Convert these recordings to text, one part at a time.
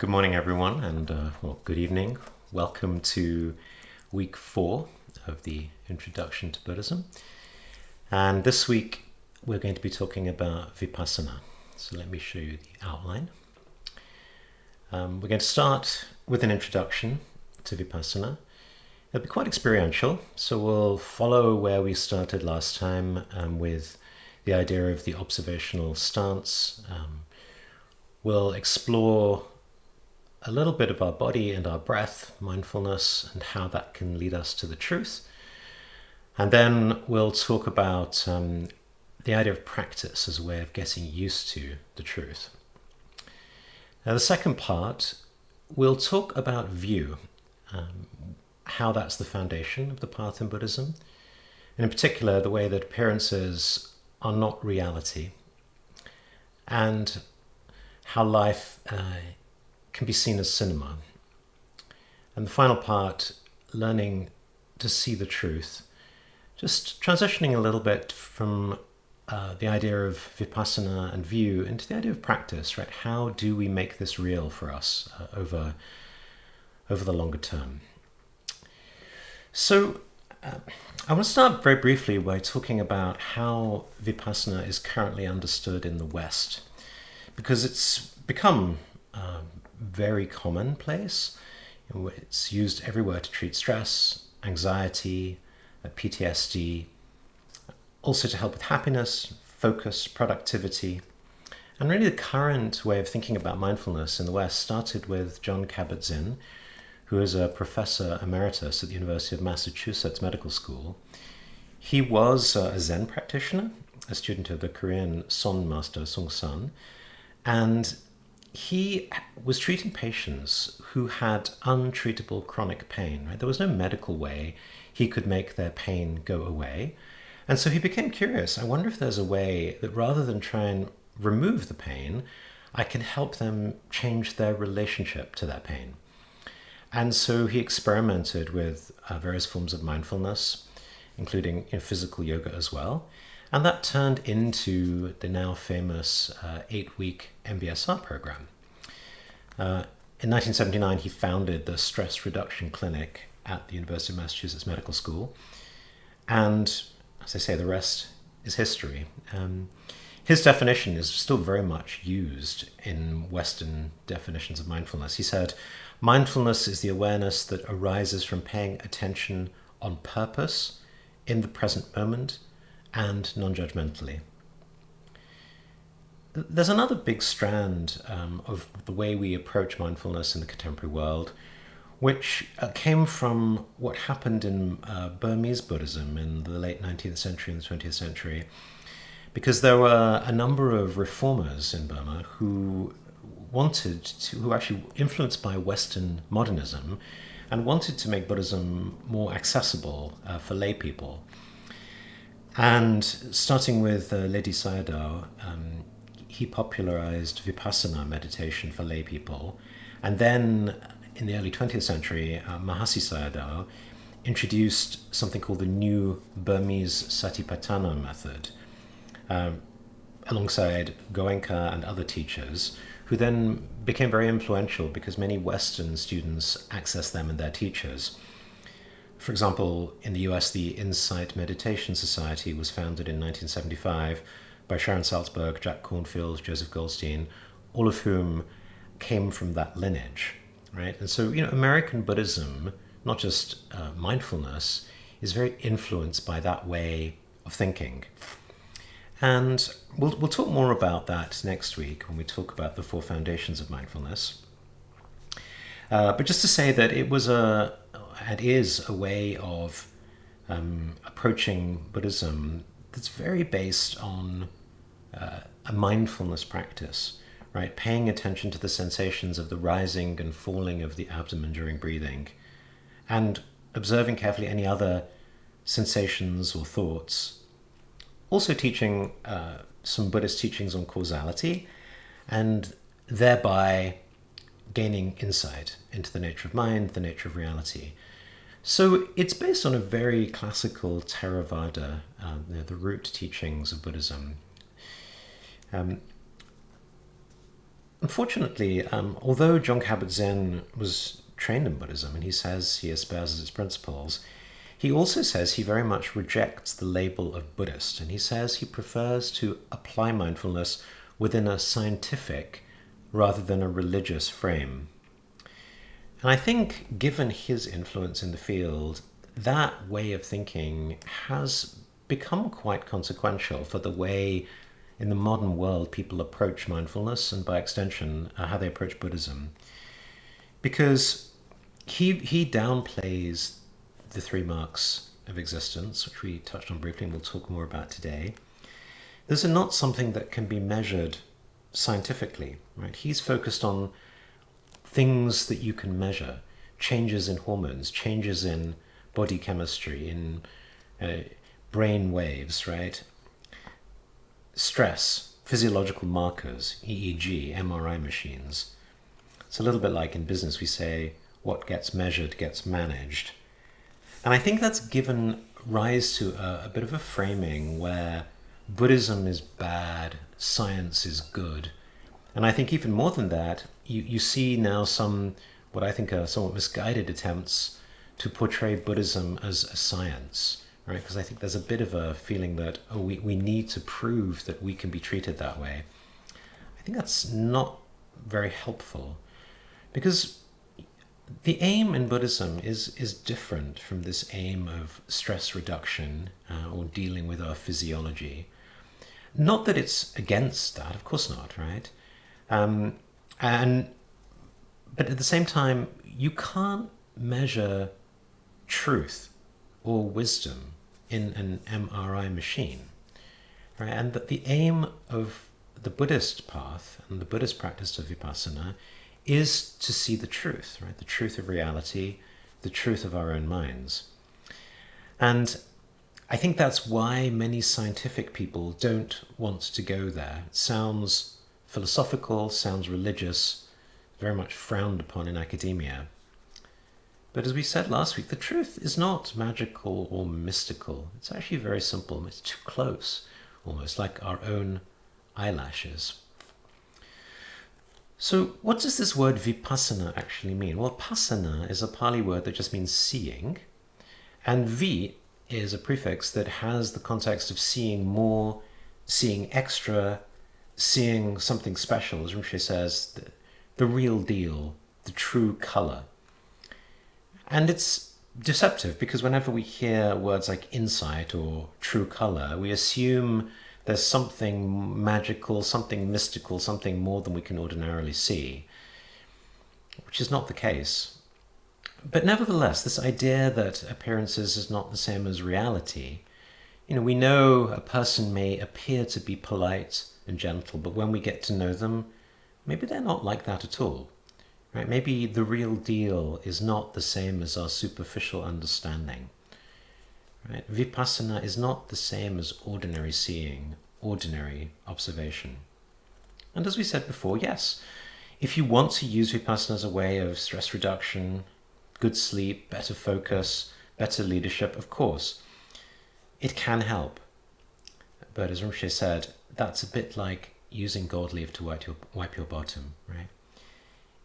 Good morning, everyone, and good evening. Welcome to week 4 of the Introduction to Buddhism. And this week we're going to be talking about Vipassana. So let me show you the outline. We're going to start with an introduction to Vipassana. It'll be quite experiential, so we'll follow where we started last time with the idea of the observational stance. We'll explore a little bit of our body and our breath, mindfulness, and how that can lead us to the truth. And then we'll talk about the idea of practice as a way of getting used to the truth. Now, the second part, we'll talk about view, how that's the foundation of the path in Buddhism, and in particular, the way that appearances are not reality, and how life can be seen as cinema. And the final part, learning to see the truth, just transitioning a little bit from the idea of Vipassana and view into the idea of practice, right? How do we make this real for us over the longer term? So I want to start very briefly by talking about how Vipassana is currently understood in the West, because it's become very commonplace. It's used everywhere to treat stress, anxiety, PTSD, also to help with happiness, focus, productivity. And really the current way of thinking about mindfulness in the West started with Jon Kabat-Zinn, who is a professor emeritus at the University of Massachusetts Medical School. He was a Zen practitioner, a student of the Korean Son master Sung San, and he was treating patients who had untreatable chronic pain. Right? There was no medical way he could make their pain go away. And so he became curious. I wonder if there's a way that rather than try and remove the pain, I can help them change their relationship to that pain. And so he experimented with various forms of mindfulness, including physical yoga as well. And that turned into the now famous 8-week MBSR program. In 1979, he founded the Stress Reduction Clinic at the University of Massachusetts Medical School. And as I say, the rest is history. His definition is still very much used in Western definitions of mindfulness. He said, mindfulness is the awareness that arises from paying attention on purpose in the present moment and non-judgmentally. There's another big strand of the way we approach mindfulness in the contemporary world, which came from what happened in Burmese Buddhism in the late 19th century and the 20th century, because there were a number of reformers in Burma who actually influenced by Western modernism and wanted to make Buddhism more accessible for lay people. And starting with Ledi Sayadaw, he popularized Vipassana meditation for lay people. And then in the early 20th century, Mahasi Sayadaw introduced something called the New Burmese Satipatthana method, alongside Goenka and other teachers, who then became very influential because many Western students accessed them and their teachers. For example, in the US, the Insight Meditation Society was founded in 1975 by Sharon Salzberg, Jack Kornfield, Joseph Goldstein, all of whom came from that lineage, right? And so, American Buddhism, not just mindfulness, is very influenced by that way of thinking. And we'll talk more about that next week when we talk about the 4 foundations of mindfulness. But just to say that it is a way of approaching Buddhism that's very based on a mindfulness practice, right? Paying attention to the sensations of the rising and falling of the abdomen during breathing, and observing carefully any other sensations or thoughts. Also teaching some Buddhist teachings on causality, and thereby gaining insight into the nature of mind, the nature of reality. So it's based on a very classical Theravada, the root teachings of Buddhism. unfortunately, although John Kabat-Zinn was trained in Buddhism and he says he espouses its principles, he also says he very much rejects the label of Buddhist, and he says he prefers to apply mindfulness within a scientific rather than a religious frame. And I think, given his influence in the field, that way of thinking has become quite consequential for the way in the modern world people approach mindfulness and, by extension, how they approach Buddhism. Because he downplays the three marks of existence, which we touched on briefly and we'll talk more about today. Those are not something that can be measured scientifically, right? He's focused on things that you can measure, changes in hormones, changes in body chemistry, in brain waves, right? Stress, physiological markers, EEG, MRI machines. It's a little bit like in business, we say what gets measured gets managed. And I think that's given rise to a bit of a framing where Buddhism is bad, science is good. And I think even more than that, you see now some, what I think are somewhat misguided attempts to portray Buddhism as a science, right? Because I think there's a bit of a feeling that, we need to prove that we can be treated that way. I think that's not very helpful, because the aim in Buddhism is different from this aim of stress reduction or dealing with our physiology. Not that it's against that, of course not, right? But at the same time, you can't measure truth or wisdom in an MRI machine, right? And that the aim of the Buddhist path and the Buddhist practice of Vipassana is to see the truth, right? The truth of reality, the truth of our own minds. And I think that's why many scientific people don't want to go there. It sounds philosophical, sounds religious, very much frowned upon in academia. But as we said last week, the truth is not magical or mystical. It's actually very simple. It's too close, almost like our own eyelashes. So what does this word vipassana actually mean? Well, passana is a Pali word that just means seeing, and vi is a prefix that has the context of seeing more, seeing extra, seeing something special, as Rinpoche says, the real deal, the true color. And it's deceptive because whenever we hear words like insight or true color, we assume there's something magical, something mystical, something more than we can ordinarily see, which is not the case. But nevertheless, this idea that appearances is not the same as reality, we know a person may appear to be polite and gentle, but when we get to know them, maybe they're not like that at all. Right? Maybe the real deal is not the same as our superficial understanding. Right? Vipassana is not the same as ordinary seeing, ordinary observation. And as we said before, yes, if you want to use Vipassana as a way of stress reduction, good sleep, better focus, better leadership, of course, it can help. But as Rinpoche said, that's a bit like using gold leaf to wipe your bottom, right?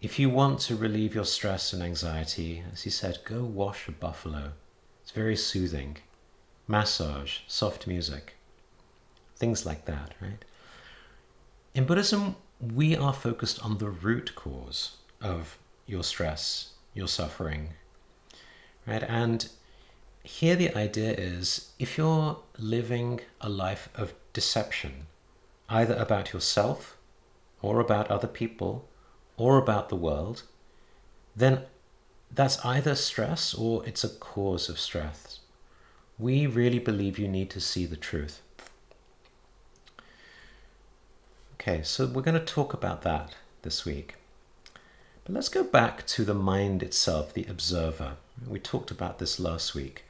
If you want to relieve your stress and anxiety, as he said, go wash a buffalo. It's very soothing. Massage, soft music, things like that, right? In Buddhism, we are focused on the root cause of your stress, your suffering, right? And here the idea is, if you're living a life of deception, either about yourself or about other people or about the world, then that's either stress or it's a cause of stress. We really believe you need to see the truth. Okay, so we're going to talk about that this week. But let's go back to the mind itself, the observer. We talked about this last week.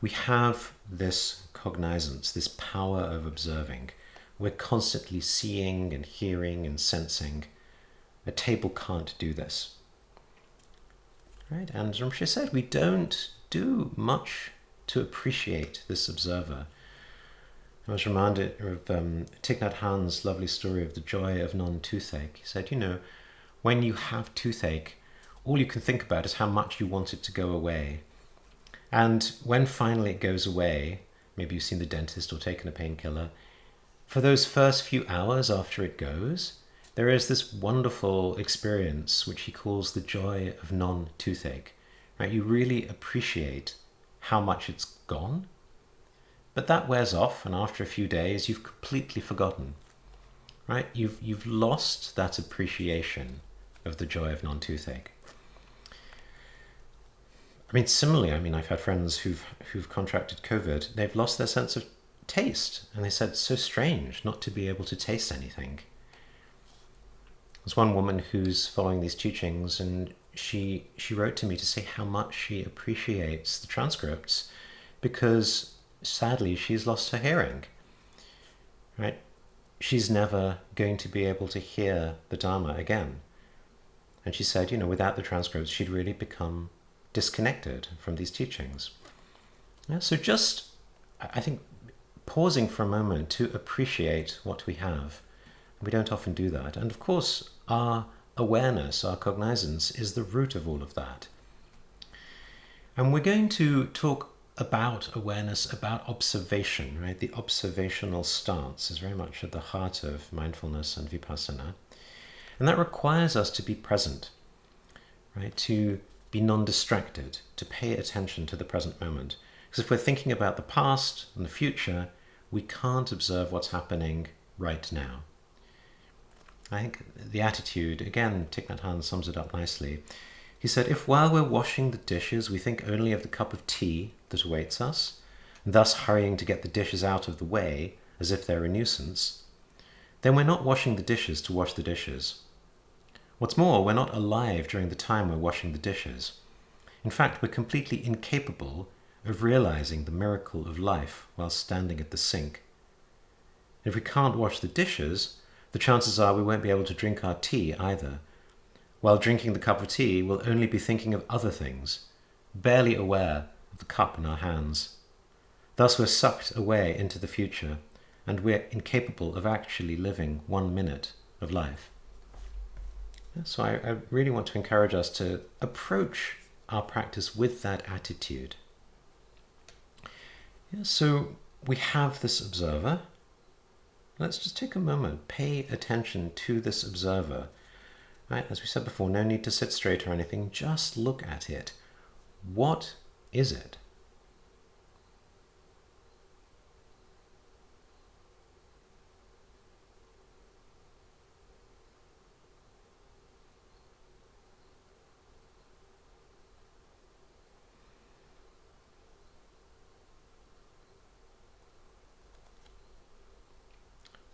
We have this cognizance, this power of observing. We're constantly seeing and hearing and sensing. A table can't do this. Right? And as Rinpoche said, we don't do much to appreciate this observer. I was reminded of Thich Nhat Hanh's lovely story of the joy of non-toothache. He said, when you have toothache, all you can think about is how much you want it to go away. And when finally it goes away, maybe you've seen the dentist or taken a painkiller, for those first few hours after it goes, there is this wonderful experience which he calls the joy of non-toothache. Right? You really appreciate how much it's gone, but that wears off, and after a few days, you've completely forgotten. Right? You've lost that appreciation of the joy of non-toothache. Similarly, I've had friends who've contracted COVID. They've lost their sense of taste, and they said it's so strange not to be able to taste anything. There's one woman who's following these teachings, and she wrote to me to say how much she appreciates the transcripts because sadly she's lost her hearing. Right? She's never going to be able to hear the Dharma again. And she said, without the transcripts, she'd really become disconnected from these teachings. Yeah, so just, I think, pausing for a moment to appreciate what we have. We don't often do that. And of course, our awareness, our cognizance, is the root of all of that. And we're going to talk about awareness, about observation, right? The observational stance is very much at the heart of mindfulness and Vipassana. And that requires us to be present, right? To be non-distracted, to pay attention to the present moment. Because if we're thinking about the past and the future, we can't observe what's happening right now. I think the attitude, again, Thich Nhat Hanh sums it up nicely. He said, if while we're washing the dishes, we think only of the cup of tea that awaits us, and thus hurrying to get the dishes out of the way as if they're a nuisance, then we're not washing the dishes to wash the dishes. What's more, we're not alive during the time we're washing the dishes. In fact, we're completely incapable of realizing the miracle of life while standing at the sink. If we can't wash the dishes, the chances are we won't be able to drink our tea either. While drinking the cup of tea, we'll only be thinking of other things, barely aware of the cup in our hands. Thus we're sucked away into the future, and we're incapable of actually living 1 minute of life. So I really want to encourage us to approach our practice with that attitude. So we have this observer. Let's just take a moment, pay attention to this observer. Right? As we said before, no need to sit straight or anything, just look at it. What is it?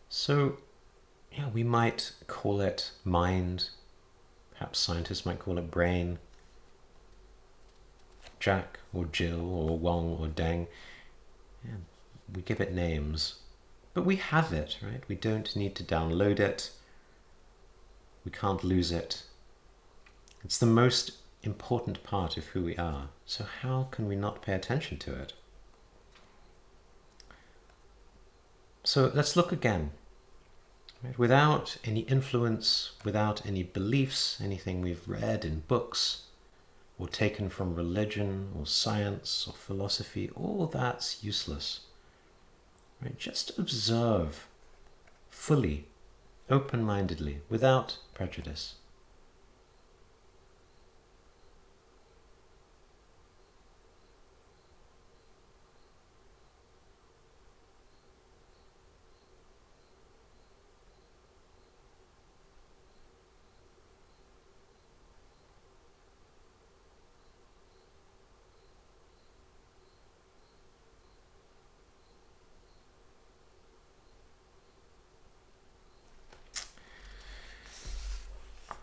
So, we might call it mind. Perhaps scientists might call it brain. Jack or Jill or Wong or Deng. We give it names. But we have it, right? We don't need to download it. We can't lose it. It's the most important part of who we are. So how can we not pay attention to it? So let's look again. Right? Without any influence, without any beliefs, anything we've read in books or taken from religion or science or philosophy, all that's useless. Right? Just observe fully, open-mindedly, without prejudice.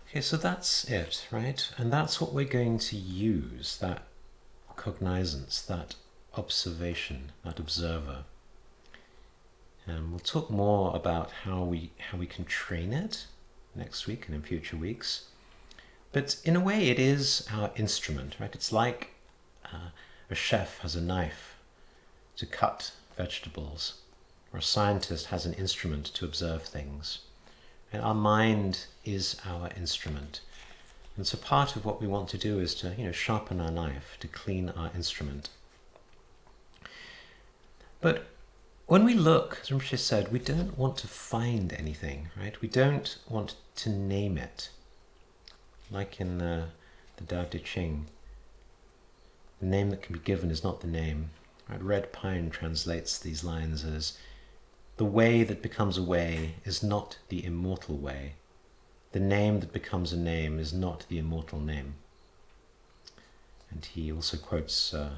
Okay, so that's it, right? And that's what we're going to use, that cognizance, that observation, that observer. And we'll talk more about how we can train it next week and in future weeks. But in a way, it is our instrument, right? It's like a chef has a knife to cut vegetables. or a scientist has an instrument to observe things. And our mind is our instrument. And so part of what we want to do is to, sharpen our knife, to clean our instrument. But when we look, as Rinpoche said, we don't want to find anything, right? We don't want to name it. Like in the Tao Te Ching, the name that can be given is not the name. Right? Red Pine translates these lines as, the way that becomes a way is not the immortal way. The name that becomes a name is not the immortal name. And he also quotes the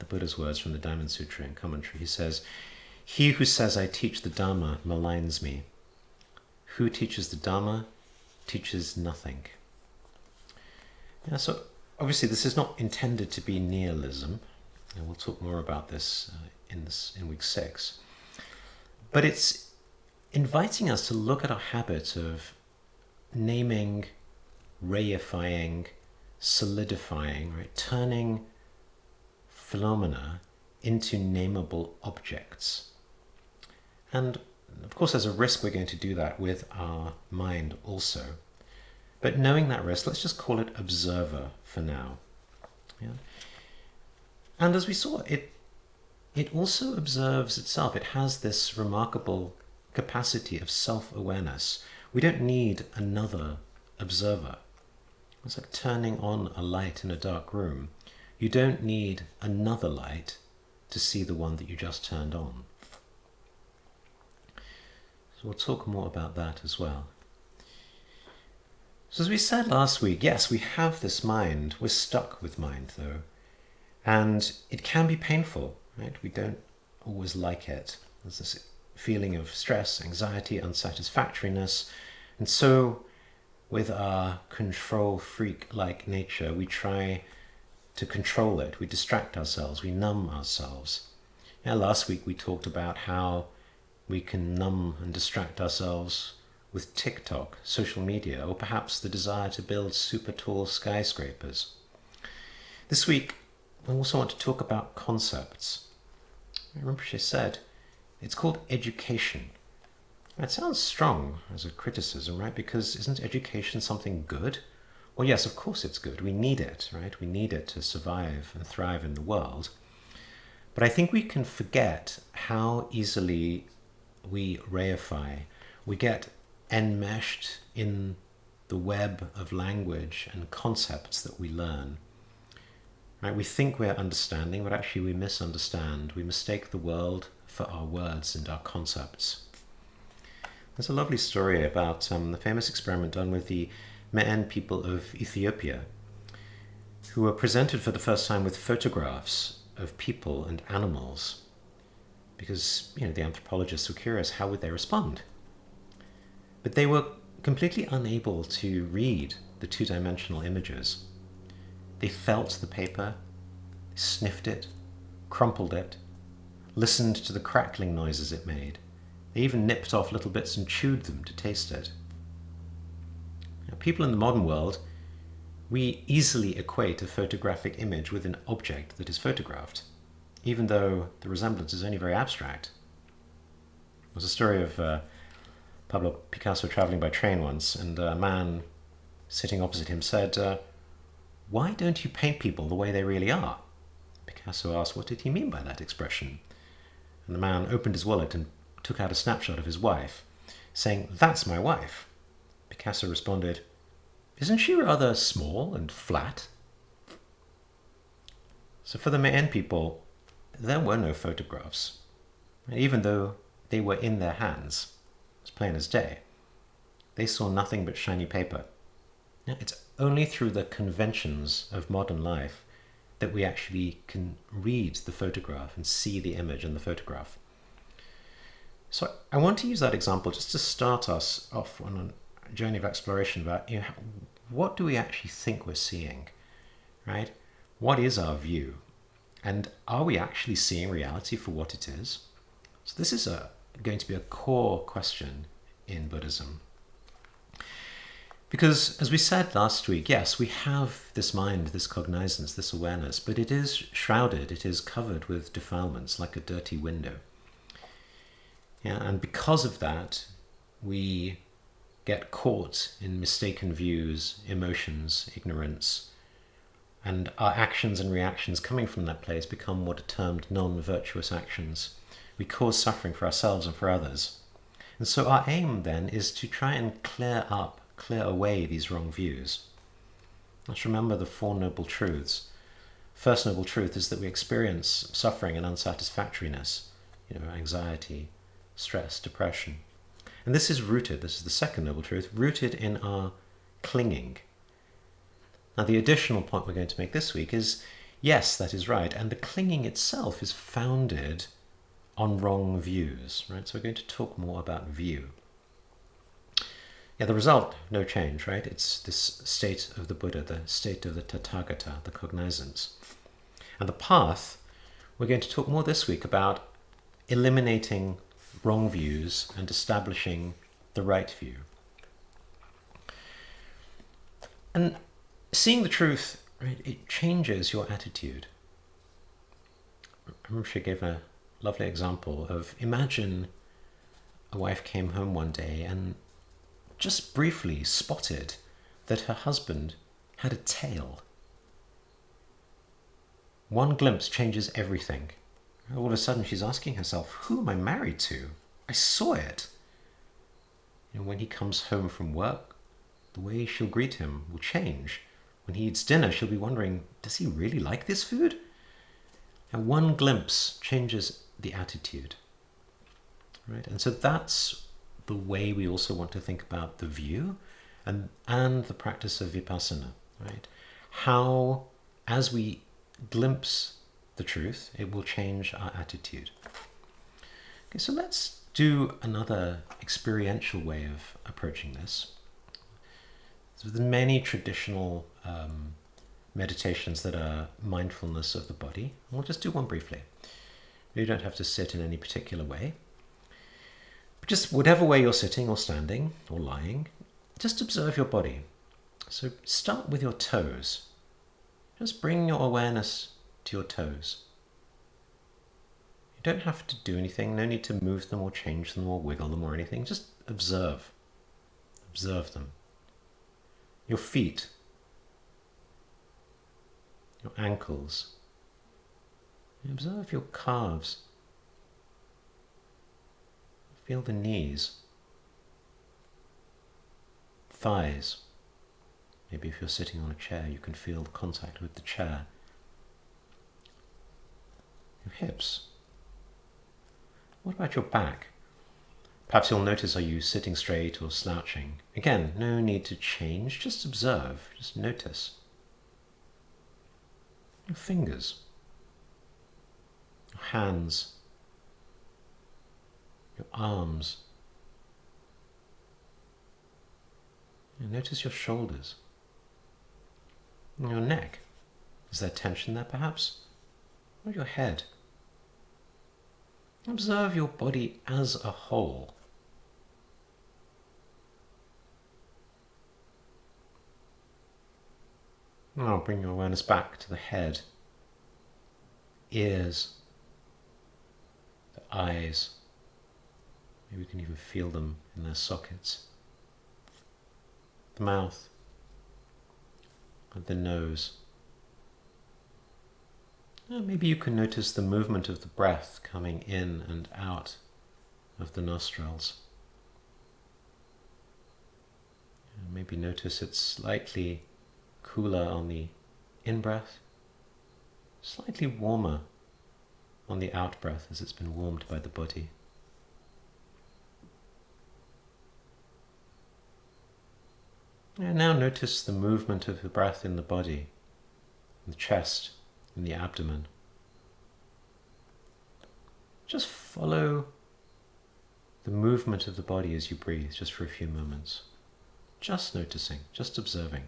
Buddha's words from the Diamond Sutra in commentary. He says, "He who says I teach the Dharma maligns me. Who teaches the Dharma teaches nothing." Yeah, so obviously this is not intended to be nihilism, and we'll talk more about this in week 6. But it's inviting us to look at our habit of naming, reifying, solidifying, right? Turning phenomena into nameable objects. And of course there's a risk we're going to do that with our mind also. But knowing that risk, let's just call it observer for now. Yeah? And as we saw, it also observes itself. It has this remarkable capacity of self-awareness. We don't need another observer. It's like turning on a light in a dark room. You don't need another light to see the one that you just turned on. So we'll talk more about that as well. So as we said last week, yes, we have this mind. We're stuck with mind, though. And it can be painful, right? We don't always like it. There's this feeling of stress, anxiety, unsatisfactoriness. And so, with our control freak-like nature, we try to control it. We distract ourselves. We numb ourselves. Yeah, last week we talked about how we can numb and distract ourselves with TikTok, social media, or perhaps the desire to build super tall skyscrapers. This week, I also want to talk about concepts. Rinpoche said, it's called education. It sounds strong as a criticism, right? Because isn't education something good? Well, yes, of course it's good. We need it, right? We need it to survive and thrive in the world. But I think we can forget how easily we reify. We get enmeshed in the web of language and concepts that we learn. Right? We think we're understanding, but actually we misunderstand. We mistake the world for our words and our concepts. There's a lovely story about the famous experiment done with the Me'en people of Ethiopia, who were presented for the first time with photographs of people and animals, because the anthropologists were curious, how would they respond? But they were completely unable to read the two-dimensional images. They felt the paper, sniffed it, crumpled it, listened to the crackling noises it made. They even nipped off little bits and chewed them to taste it. Now, people in the modern world, we easily equate a photographic image with an object that is photographed, even though the resemblance is only very abstract. There was a story of Pablo Picasso traveling by train once, and a man sitting opposite him said, "Why don't you paint people the way they really are?" Picasso asked, what did he mean by that expression? And the man opened his wallet and took out a snapshot of his wife, saying, "That's my wife." Picasso responded, "Isn't she rather small and flat?" So for the Me'en people, there were no photographs, even though they were in their hands, as plain as day. They saw nothing but shiny paper. It's only through the conventions of modern life that we actually can read the photograph and see the image in the photograph. So I want to use that example just to start us off on a journey of exploration about what do we actually think we're seeing, right? What is our view? And are we actually seeing reality for what it is? So this is going to be a core question in Buddhism. Because, as we said last week, yes, we have this mind, this cognizance, this awareness, but it is shrouded, it is covered with defilements like a dirty window. Yeah, and because of that, we get caught in mistaken views, emotions, ignorance, and our actions and reactions coming from that place become what are termed non-virtuous actions. We cause suffering for ourselves and for others. And so our aim then is to try and clear away these wrong views. Let's remember the Four Noble Truths. First noble truth is that we experience suffering and unsatisfactoriness, anxiety, stress, depression. And this is the second noble truth, rooted in our clinging. Now, the additional point we're going to make this week is, yes, that is right, and the clinging itself is founded on wrong views, right? So we're going to talk more about view. Yeah, the result, no change, right? It's this state of the Buddha, the state of the Tathagata, the cognizance. And the path, we're going to talk more this week about eliminating wrong views and establishing the right view. And seeing the truth, right, it changes your attitude. I remember she gave a lovely example of, imagine a wife came home one day and just briefly spotted that her husband had a tail. One glimpse changes everything. All of a sudden she's asking herself, who am I married to? I saw it. When he comes home from work, the way she'll greet him will change. When he eats dinner, she'll be wondering, does he really like this food? And one glimpse changes the attitude. Right? And so that's the way we also want to think about the view and the practice of Vipassana. Right? How, as we glimpse the truth, it will change our attitude. Okay, so let's do another experiential way of approaching this. So there are many traditional meditations that are mindfulness of the body. We'll just do one briefly. You don't have to sit in any particular way. But just whatever way you're sitting or standing or lying, just observe your body. So start with your toes. Just bring your awareness to your toes. You don't have to do anything, no need to move them or change them or wiggle them or anything. Just observe. Observe them. Your feet, your ankles. Observe your calves. Feel the knees, thighs. Maybe if you're sitting on a chair, you can feel the contact with the chair. Your hips. What about your back? Perhaps you'll notice, are you sitting straight or slouching? Again, no need to change, just observe, just notice. Your fingers, your hands, your arms. And notice your shoulders, and your neck. Is there tension there perhaps? Or your head? Observe your body as a whole. Now bring your awareness back to the head, ears, the eyes. Maybe you can even feel them in their sockets. The mouth and the nose. Maybe you can notice the movement of the breath coming in and out of the nostrils. Maybe notice it's slightly cooler on the in-breath, slightly warmer on the out-breath as it's been warmed by the body. And now notice the movement of the breath in the body, in the chest, in the abdomen. Just follow the movement of the body as you breathe, just for a few moments. Just noticing, just observing.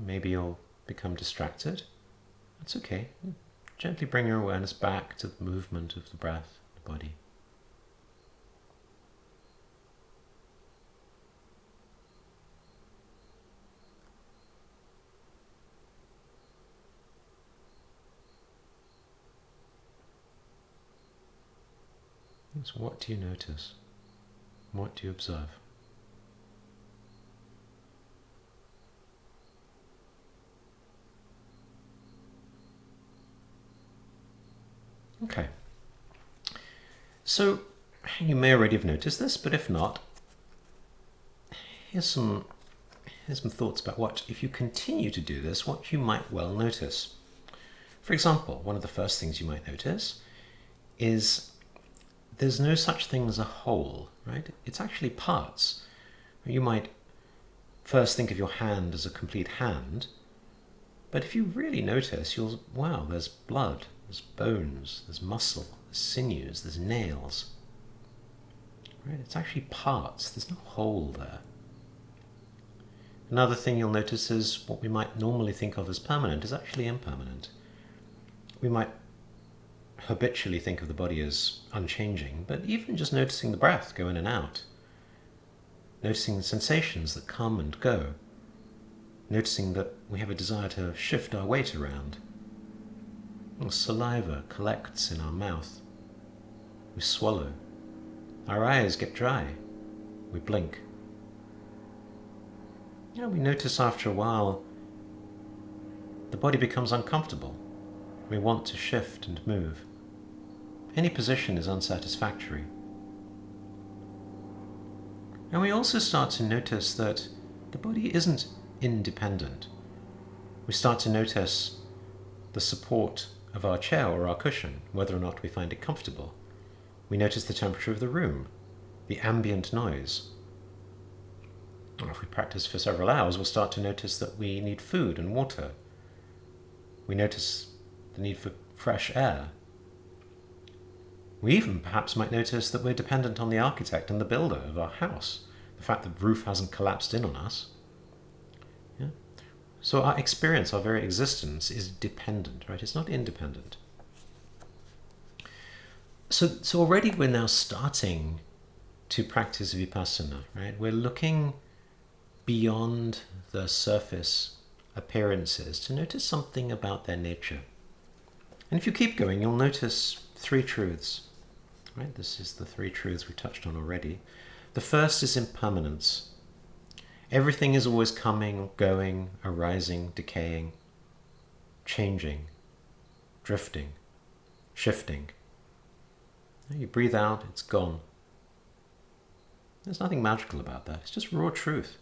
Maybe you'll become distracted. That's okay. Gently bring your awareness back to the movement of the breath, the body. So what do you notice? What do you observe? Okay. So you may already have noticed this, but if not, here's some thoughts about what, if you continue to do this, what you might well notice. For example, one of the first things you might notice is there's no such thing as a whole, right? It's actually parts. You might first think of your hand as a complete hand, but if you really notice, wow, there's blood, there's bones, there's muscle, there's sinews, there's nails. Right? It's actually parts. There's no whole there. Another thing you'll notice is what we might normally think of as permanent is actually impermanent. We might habitually think of the body as unchanging, but even just noticing the breath go in and out, noticing the sensations that come and go, noticing that we have a desire to shift our weight around. Saliva collects in our mouth. We swallow. Our eyes get dry. We blink. We notice after a while the body becomes uncomfortable. We want to shift and move. Any position is unsatisfactory. And we also start to notice that the body isn't independent. We start to notice the support of our chair or our cushion, whether or not we find it comfortable. We notice the temperature of the room, the ambient noise. Or if we practice for several hours, we'll start to notice that we need food and water. We notice the need for fresh air. We even perhaps might notice that we're dependent on the architect and the builder of our house, the fact that the roof hasn't collapsed in on us. Yeah? So our experience, our very existence is dependent, right? It's not independent. So already we're now starting to practice Vipassana, right? We're looking beyond the surface appearances to notice something about their nature. And if you keep going, you'll notice three truths, right? This is the three truths we touched on already. The first is impermanence. Everything is always coming, going, arising, decaying, changing, drifting, shifting. You breathe out, it's gone. There's nothing magical about that. It's just raw truth.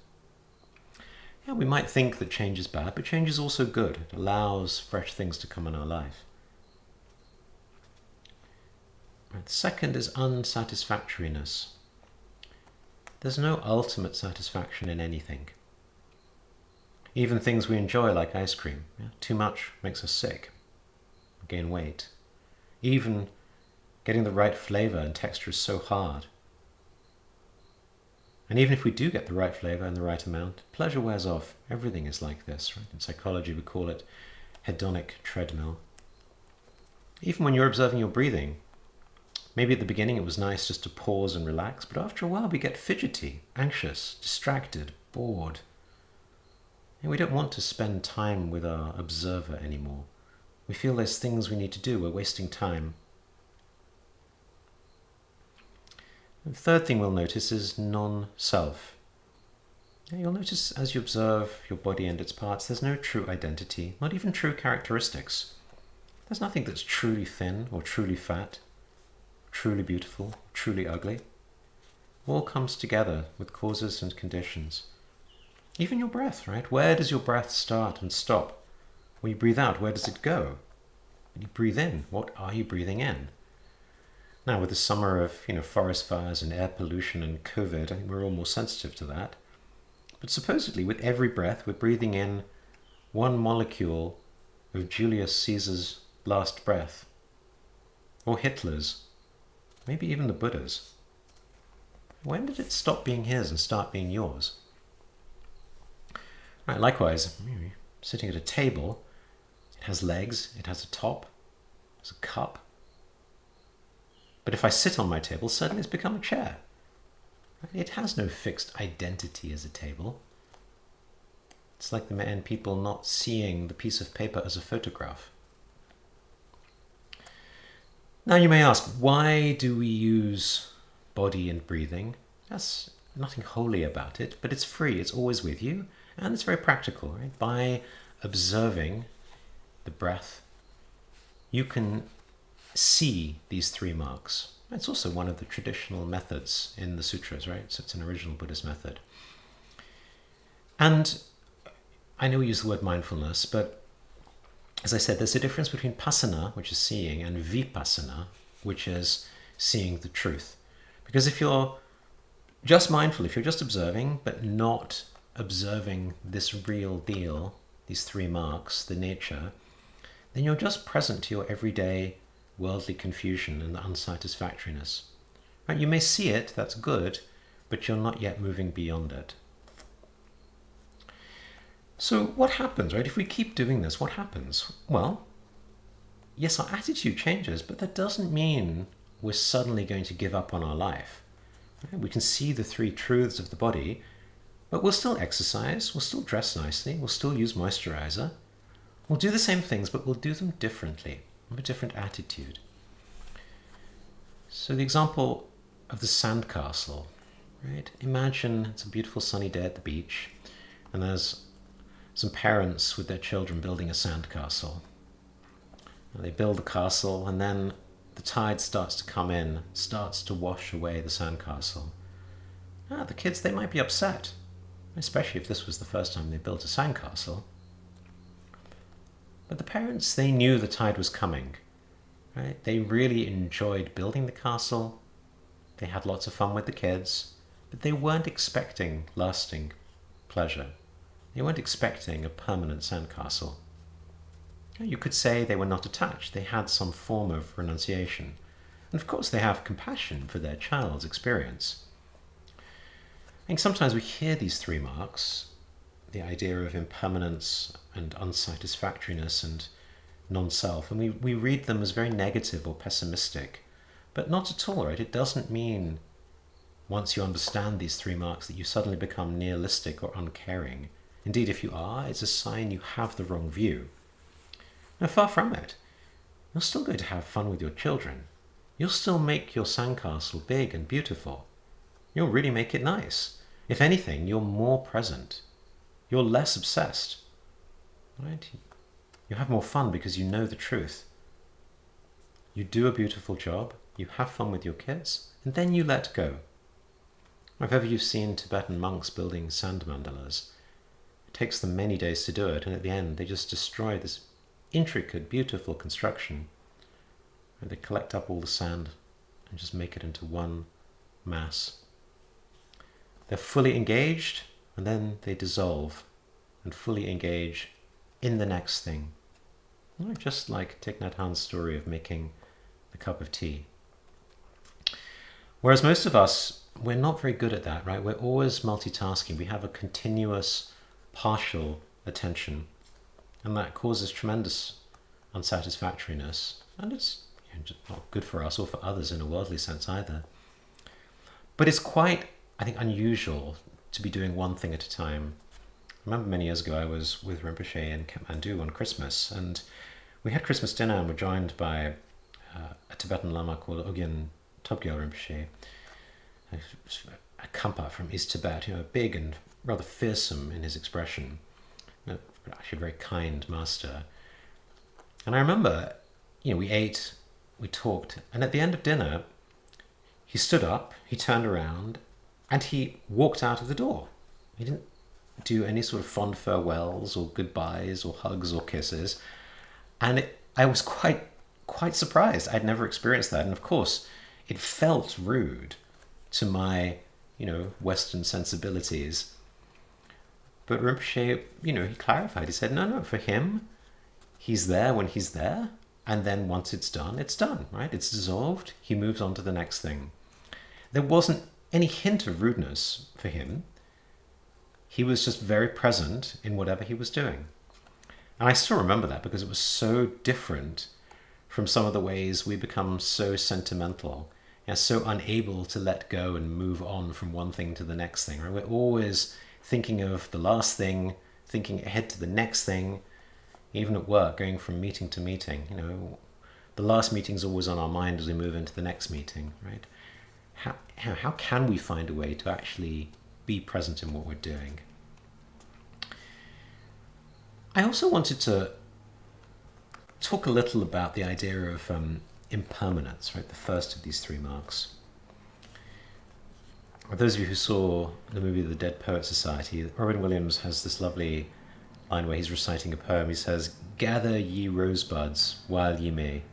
Yeah, we might think that change is bad, but change is also good. It allows fresh things to come in our life. Right, the second is unsatisfactoriness. There's no ultimate satisfaction in anything. Even things we enjoy, like ice cream. Yeah? Too much makes us sick, gain weight. Even getting the right flavor and texture is so hard. And even if we do get the right flavor and the right amount, pleasure wears off. Everything is like this, right? In psychology, we call it hedonic treadmill. Even when you're observing your breathing, maybe at the beginning it was nice just to pause and relax, but after a while we get fidgety, anxious, distracted, bored. And we don't want to spend time with our observer anymore. We feel there's things we need to do, we're wasting time. The third thing we'll notice is non-self. You'll notice as you observe your body and its parts, there's no true identity, not even true characteristics. There's nothing that's truly thin or truly fat, truly beautiful, truly ugly. All comes together with causes and conditions. Even your breath, right? Where does your breath start and stop? When you breathe out, where does it go? When you breathe in, what are you breathing in? Now, with the summer of forest fires and air pollution and COVID, I think we're all more sensitive to that. But supposedly, with every breath, we're breathing in one molecule of Julius Caesar's last breath, or Hitler's, maybe even the Buddha's. When did it stop being his and start being yours? Right, likewise, sitting at a table, it has legs, it has a top, it has a cup. But if I sit on my table, suddenly it's become a chair. It has no fixed identity as a table. It's like the people not seeing the piece of paper as a photograph. Now you may ask, why do we use body and breathing? That's nothing holy about it, but it's free, it's always with you, and it's very practical, right? By observing the breath, you can see these 3 marks. It's also one of the traditional methods in the sutras, right? So it's an original Buddhist method. And I know we use the word mindfulness, but as I said, there's a difference between pasana, which is seeing, and vipassana, which is seeing the truth. Because if you're just mindful, if you're just observing, but not observing this real deal, these 3 marks, the nature, then you're just present to your everyday worldly confusion and unsatisfactoriness. Right? You may see it, that's good, but you're not yet moving beyond it. So what happens, right? If we keep doing this, what happens? Well, yes, our attitude changes, but that doesn't mean we're suddenly going to give up on our life. Right? We can see the 3 truths of the body, but we'll still exercise, we'll still dress nicely, we'll still use moisturizer. We'll do the same things, but we'll do them differently, with a different attitude. So the example of the sandcastle, right? Imagine it's a beautiful sunny day at the beach, and there's some parents with their children building a sandcastle. And they build the castle, and then the tide starts to come in, starts to wash away the sandcastle. The kids, they might be upset, especially if this was the first time they built a sandcastle. But the parents, they knew the tide was coming, right? They really enjoyed building the castle. They had lots of fun with the kids, but they weren't expecting lasting pleasure. They weren't expecting a permanent sandcastle. You could say they were not attached. They had some form of renunciation. And of course they have compassion for their child's experience. I think sometimes we hear these 3 marks, the idea of impermanence and unsatisfactoriness and non-self, and we read them as very negative or pessimistic, but not at all, right? It doesn't mean once you understand these 3 marks that you suddenly become nihilistic or uncaring. Indeed, if you are, it's a sign you have the wrong view. Now, far from it. You're still going to have fun with your children. You'll still make your sandcastle big and beautiful. You'll really make it nice. If anything, you're more present. You're less obsessed, right? You have more fun because you know the truth. You do a beautiful job, you have fun with your kids, and then you let go. If ever you've seen Tibetan monks building sand mandalas, it takes them many days to do it, and at the end they just destroy this intricate, beautiful construction. And they collect up all the sand and just make it into one mass. They're fully engaged, and then they dissolve and fully engage in the next thing. Just like Thich Nhat Hanh's story of making the cup of tea. Whereas most of us, we're not very good at that, right? We're always multitasking. We have a continuous, partial attention, and that causes tremendous unsatisfactoriness, and it's just not good for us or for others in a worldly sense either. But it's quite, I think, unusual to be doing one thing at a time. I remember many years ago I was with Rinpoche in Kathmandu on Christmas, and we had Christmas dinner and were joined by a Tibetan Lama called Ugyen Tobgyal Rinpoche, a Kampa from East Tibet, big and rather fearsome in his expression, actually a very kind master. And I remember, we ate, we talked, and at the end of dinner, he stood up, he turned around, and he walked out of the door. He didn't do any sort of fond farewells or goodbyes or hugs or kisses. And I was quite surprised. I'd never experienced that. And of course, it felt rude to my, Western sensibilities. But Rinpoche, he clarified. He said, no, for him, he's there when he's there. And then once it's done, right? It's dissolved. He moves on to the next thing. There wasn't any hint of rudeness for him. He was just very present in whatever he was doing. And I still remember that because it was so different from some of the ways we become so sentimental, so unable to let go and move on from one thing to the next thing. Right? We're always thinking of the last thing, thinking ahead to the next thing, even at work, going from meeting to meeting. The last meeting's always on our mind as we move into the next meeting, right? How can we find a way to actually be present in what we're doing? I also wanted to talk a little about the idea of impermanence, right? The first of these 3 marks. For those of you who saw the movie The Dead Poets Society, Robin Williams has this lovely line where he's reciting a poem. He says, "Gather ye rosebuds while ye may.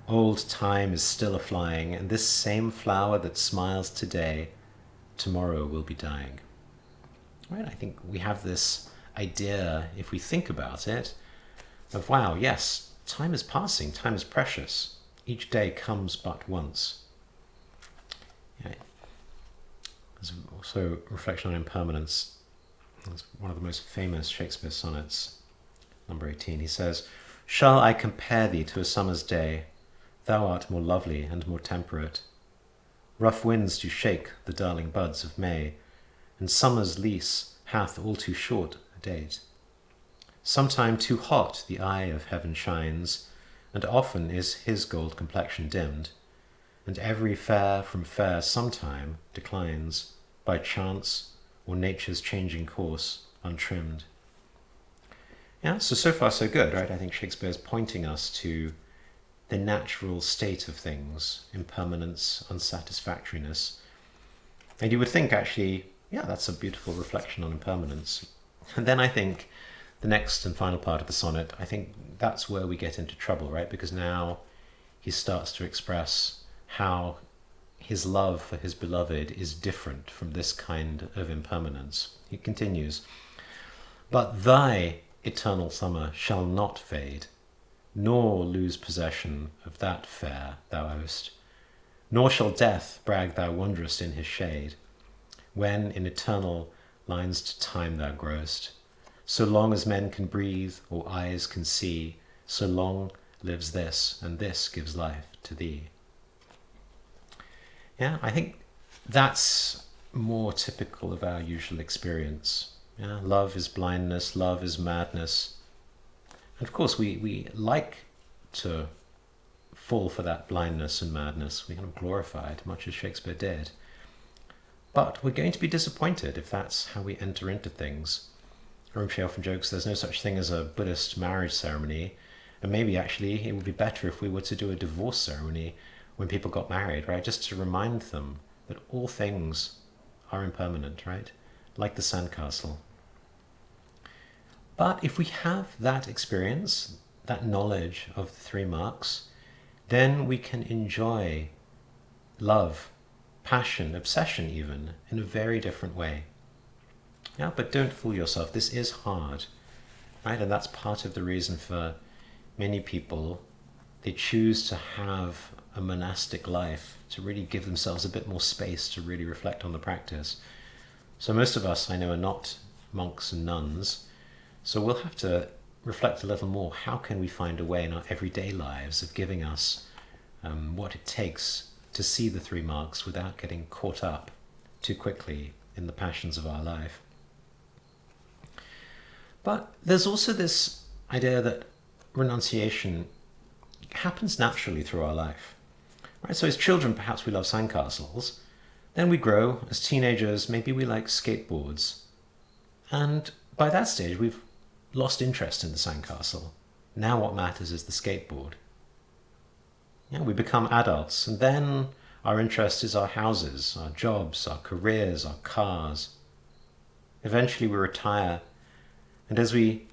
Old time is still a-flying, and this same flower that smiles today, tomorrow will be dying." Right? I think we have this idea, if we think about it, of wow, yes, time is passing, time is precious. Each day comes but once. Yeah. There's also reflection on impermanence. It's one of the most famous Shakespeare sonnets, number 18. He says, "Shall I compare thee to a summer's day? Thou art more lovely and more temperate. Rough winds do shake the darling buds of May, and summer's lease hath all too short a date. Sometime too hot the eye of heaven shines, and often is his gold complexion dimmed, and every fair from fair sometime declines, by chance or nature's changing course untrimmed." Yeah, so far so good, right? I think Shakespeare's pointing us to the natural state of things, impermanence, unsatisfactoriness. And you would think, actually, yeah, that's a beautiful reflection on impermanence. And then I think the next and final part of the sonnet, I think that's where we get into trouble, right? Because now he starts to express how his love for his beloved is different from this kind of impermanence. He continues, "But thy eternal summer shall not fade, nor lose possession of that fair thou owest, nor shall death brag thou wanderest in his shade, when in eternal lines to time thou growest. So long as men can breathe or eyes can see, so long lives this, and this gives life to thee." Yeah, I think that's more typical of our usual experience. Yeah, love is blindness, love is madness. And of course, we like to fall for that blindness and madness. We kind of glorify it, much as Shakespeare did. But we're going to be disappointed if that's how we enter into things. Rinpoche often jokes there's no such thing as a Buddhist marriage ceremony, and maybe actually it would be better if we were to do a divorce ceremony when people got married, right? Just to remind them that all things are impermanent, right? Like the sandcastle. But if we have that experience, that knowledge of the 3 marks, then we can enjoy love, passion, obsession even, in a very different way. Yeah, but don't fool yourself. This is hard, right? And that's part of the reason for many people, they choose to have a monastic life, to really give themselves a bit more space to really reflect on the practice. So most of us, I know, are not monks and nuns, so we'll have to reflect a little more. How can we find a way in our everyday lives of giving us what it takes to see the 3 marks without getting caught up too quickly in the passions of our life? But there's also this idea that renunciation happens naturally through our life. Right? So as children, perhaps we love sandcastles. Then we grow. As teenagers, maybe we like skateboards. And by that stage, we've lost interest in the sandcastle. Now what matters is the skateboard. Yeah, we become adults, and then our interest is our houses, our jobs, our careers, our cars. Eventually we retire, and as we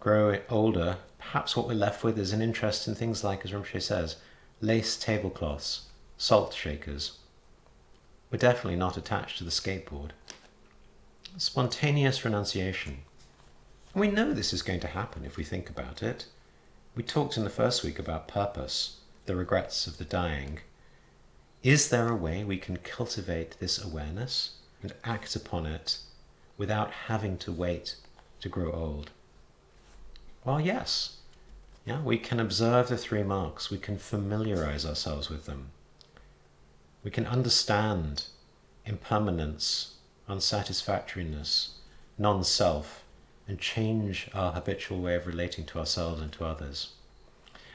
grow older, perhaps what we're left with is an interest in things like, as Rinpoche says, lace tablecloths, salt shakers. We're definitely not attached to the skateboard. Spontaneous renunciation. And we know this is going to happen if we think about it. We talked in the first week about purpose, the regrets of the dying. Is there a way we can cultivate this awareness and act upon it without having to wait to grow old? Well, yes. Yeah, we can observe the 3 marks. We can familiarize ourselves with them. We can understand impermanence, unsatisfactoriness, non-self, and change our habitual way of relating to ourselves and to others.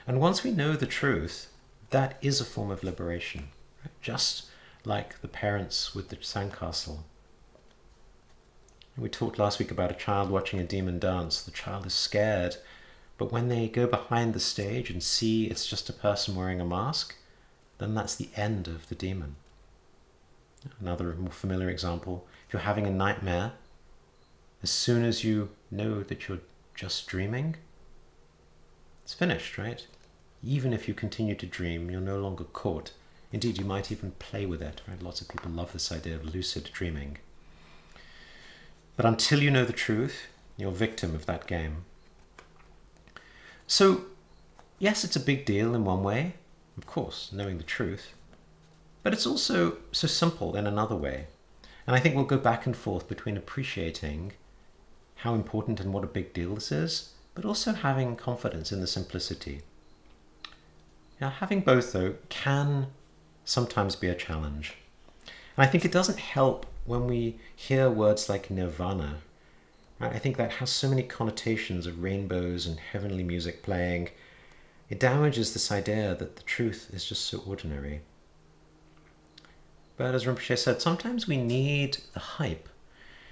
And once we know the truth, that is a form of liberation, right? Just like the parents with the sandcastle. We talked last week about a child watching a demon dance. The child is scared, but when they go behind the stage and see it's just a person wearing a mask, then that's the end of the demon. Another more familiar example, if you're having a nightmare, as soon as you know that you're just dreaming, it's finished, right? Even if you continue to dream, you're no longer caught. Indeed, you might even play with it, right? Lots of people love this idea of lucid dreaming. But until you know the truth, you're a victim of that game. So, yes, it's a big deal in one way, of course, knowing the truth. But it's also so simple in another way. And I think we'll go back and forth between appreciating how important and what a big deal this is, but also having confidence in the simplicity. Now, having both, though, can sometimes be a challenge. And I think it doesn't help when we hear words like nirvana. Right? I think that has so many connotations of rainbows and heavenly music playing. It damages this idea that the truth is just so ordinary. But as Rinpoche said, sometimes we need the hype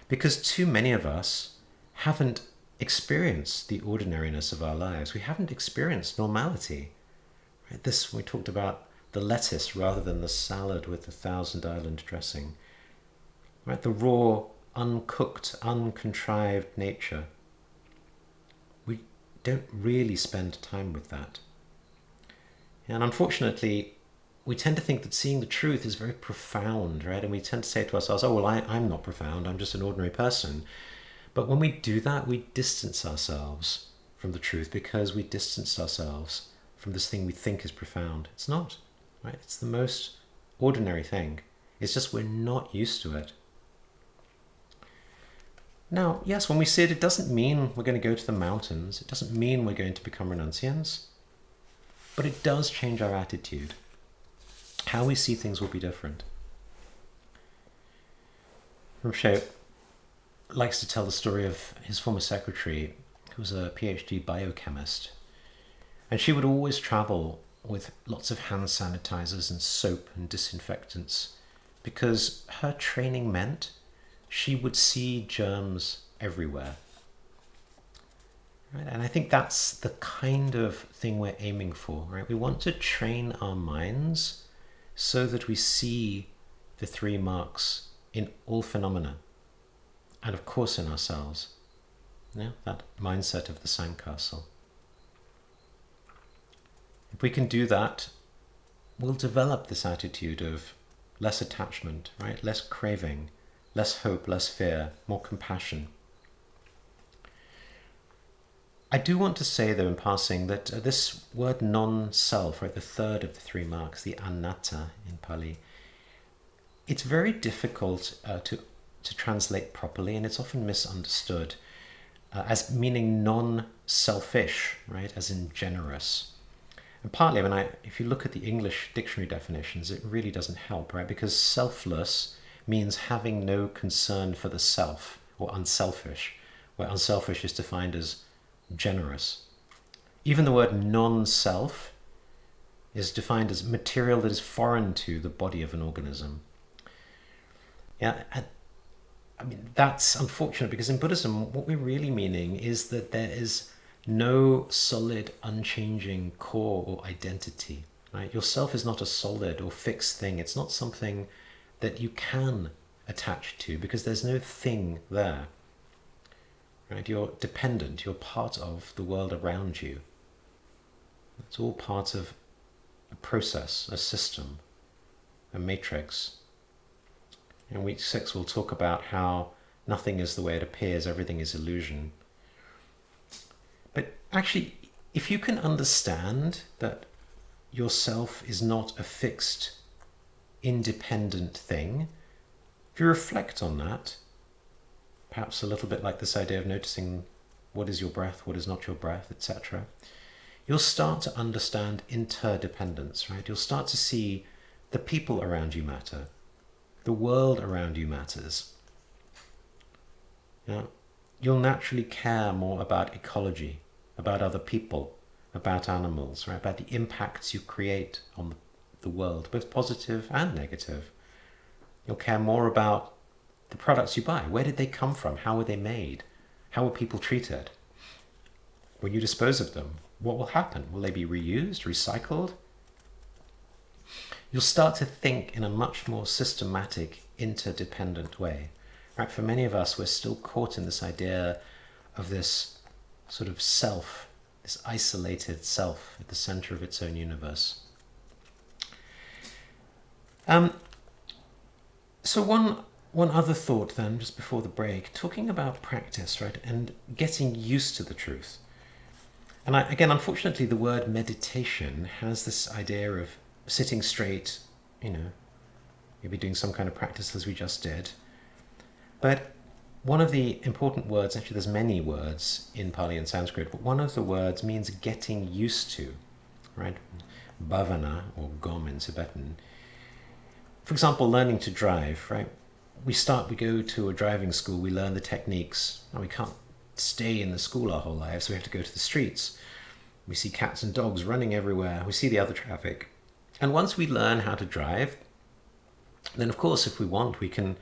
because too many of us haven't experienced the ordinariness of our lives. We haven't experienced normality. Right? This, we talked about the lettuce rather than the salad with the Thousand Island dressing. Right? The raw, uncooked, uncontrived nature. We don't really spend time with that. And unfortunately, we tend to think that seeing the truth is very profound, right? And we tend to say to ourselves, oh, well, I'm not profound, I'm just an ordinary person. But when we do that, we distance ourselves from the truth because we distance ourselves from this thing we think is profound. It's not, right? It's the most ordinary thing. It's just we're not used to it. Now, yes, when we see it, it doesn't mean we're going to go to the mountains. It doesn't mean we're going to become renunciants. But it does change our attitude. How we see things will be different. Rinpoche likes to tell the story of his former secretary, who was a PhD biochemist. And she would always travel with lots of hand sanitizers and soap and disinfectants because her training meant she would see germs everywhere. Right? And I think that's the kind of thing we're aiming for, right? We want to train our minds so that we see the three marks in all phenomena, and of course in ourselves. Yeah? That mindset of the sandcastle. If we can do that, we'll develop this attitude of less attachment, right? Less craving, less hope, less fear, more compassion. I do want to say, though, in passing, that this word non-self, right, the third of the three marks, the anatta in Pali, it's very difficult to translate properly, and it's often misunderstood as meaning non-selfish, right, as in generous. And partly, if you look at the English dictionary definitions, it really doesn't help, right, because selfless means having no concern for the self, or unselfish, where unselfish is defined as generous. Even the word non-self is defined as material that is foreign to the body of an organism. Yeah, that's unfortunate because in Buddhism, what we're really meaning is that there is no solid, unchanging core or identity. Right? Yourself is not a solid or fixed thing. It's not something that you can attach to because there's no thing there. Right? You're dependent. You're part of the world around you. It's all part of a process, a system, a matrix. In week 6, we'll talk about how nothing is the way it appears, everything is illusion. But actually, if you can understand that yourself is not a fixed, independent thing, if you reflect on that, perhaps a little bit like this idea of noticing what is your breath, what is not your breath, etc., you'll start to understand interdependence, right? You'll start to see the people around you matter. The world around you matters. You'll naturally care more about ecology, about other people, about animals, right? About the impacts you create on the world, both positive and negative. You'll care more about the products you buy. Where did they come from? How were they made? How were people treated? When you dispose of them, what will happen? Will they be reused, recycled? You'll start to think in a much more systematic, interdependent way. Right? For many of us, we're still caught in this idea of this sort of self, this isolated self at the center of its own universe. So one other thought then, just before the break, talking about practice, right, and getting used to the truth. And again, unfortunately, the word meditation has this idea of sitting straight, maybe doing some kind of practice as we just did. But one of the important words, actually there's many words in Pali and Sanskrit, but one of the words means getting used to, right? Bhavana, or gom in Tibetan. For example, learning to drive, right? We go to a driving school, we learn the techniques, and we can't stay in the school our whole lives, so we have to go to the streets. We see cats and dogs running everywhere, we see the other traffic. And once we learn how to drive, then of course, if we want, we can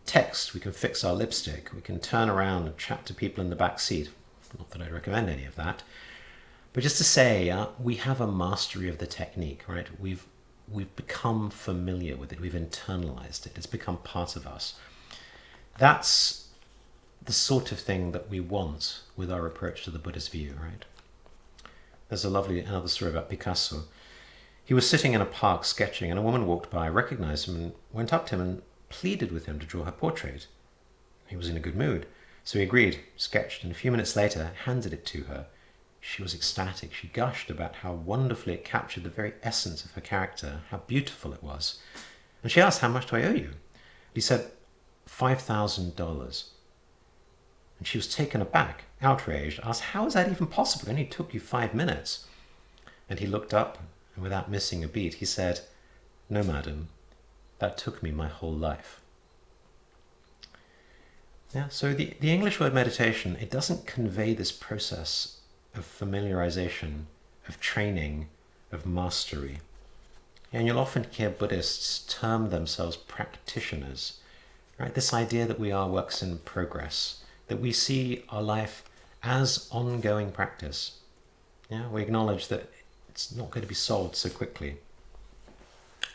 text, we can fix our lipstick, we can turn around and chat to people in the back seat. Not that I'd recommend any of that. But just to say, we have a mastery of the technique, right? We've become familiar with it. We've internalized it. It's become part of us. That's the sort of thing that we want with our approach to the Buddhist view, right? There's another story about Picasso. He was sitting in a park sketching, and a woman walked by, recognized him, and went up to him and pleaded with him to draw her portrait. He was in a good mood, so he agreed, sketched, and a few minutes later handed it to her. She was ecstatic. She gushed about how wonderfully it captured the very essence of her character, how beautiful it was. And she asked, "How much do I owe you?" He said, $5,000. And she was taken aback, outraged, asked, "How is that even possible? It only took you 5 minutes." And he looked up, and without missing a beat, he said, "No, madam, that took me my whole life." Yeah, so the English word meditation, it doesn't convey this process of familiarization, of training, of mastery. And you'll often hear Buddhists term themselves practitioners, right? This idea that we are works in progress, that we see our life as ongoing practice. Yeah, we acknowledge that it's not going to be solved so quickly.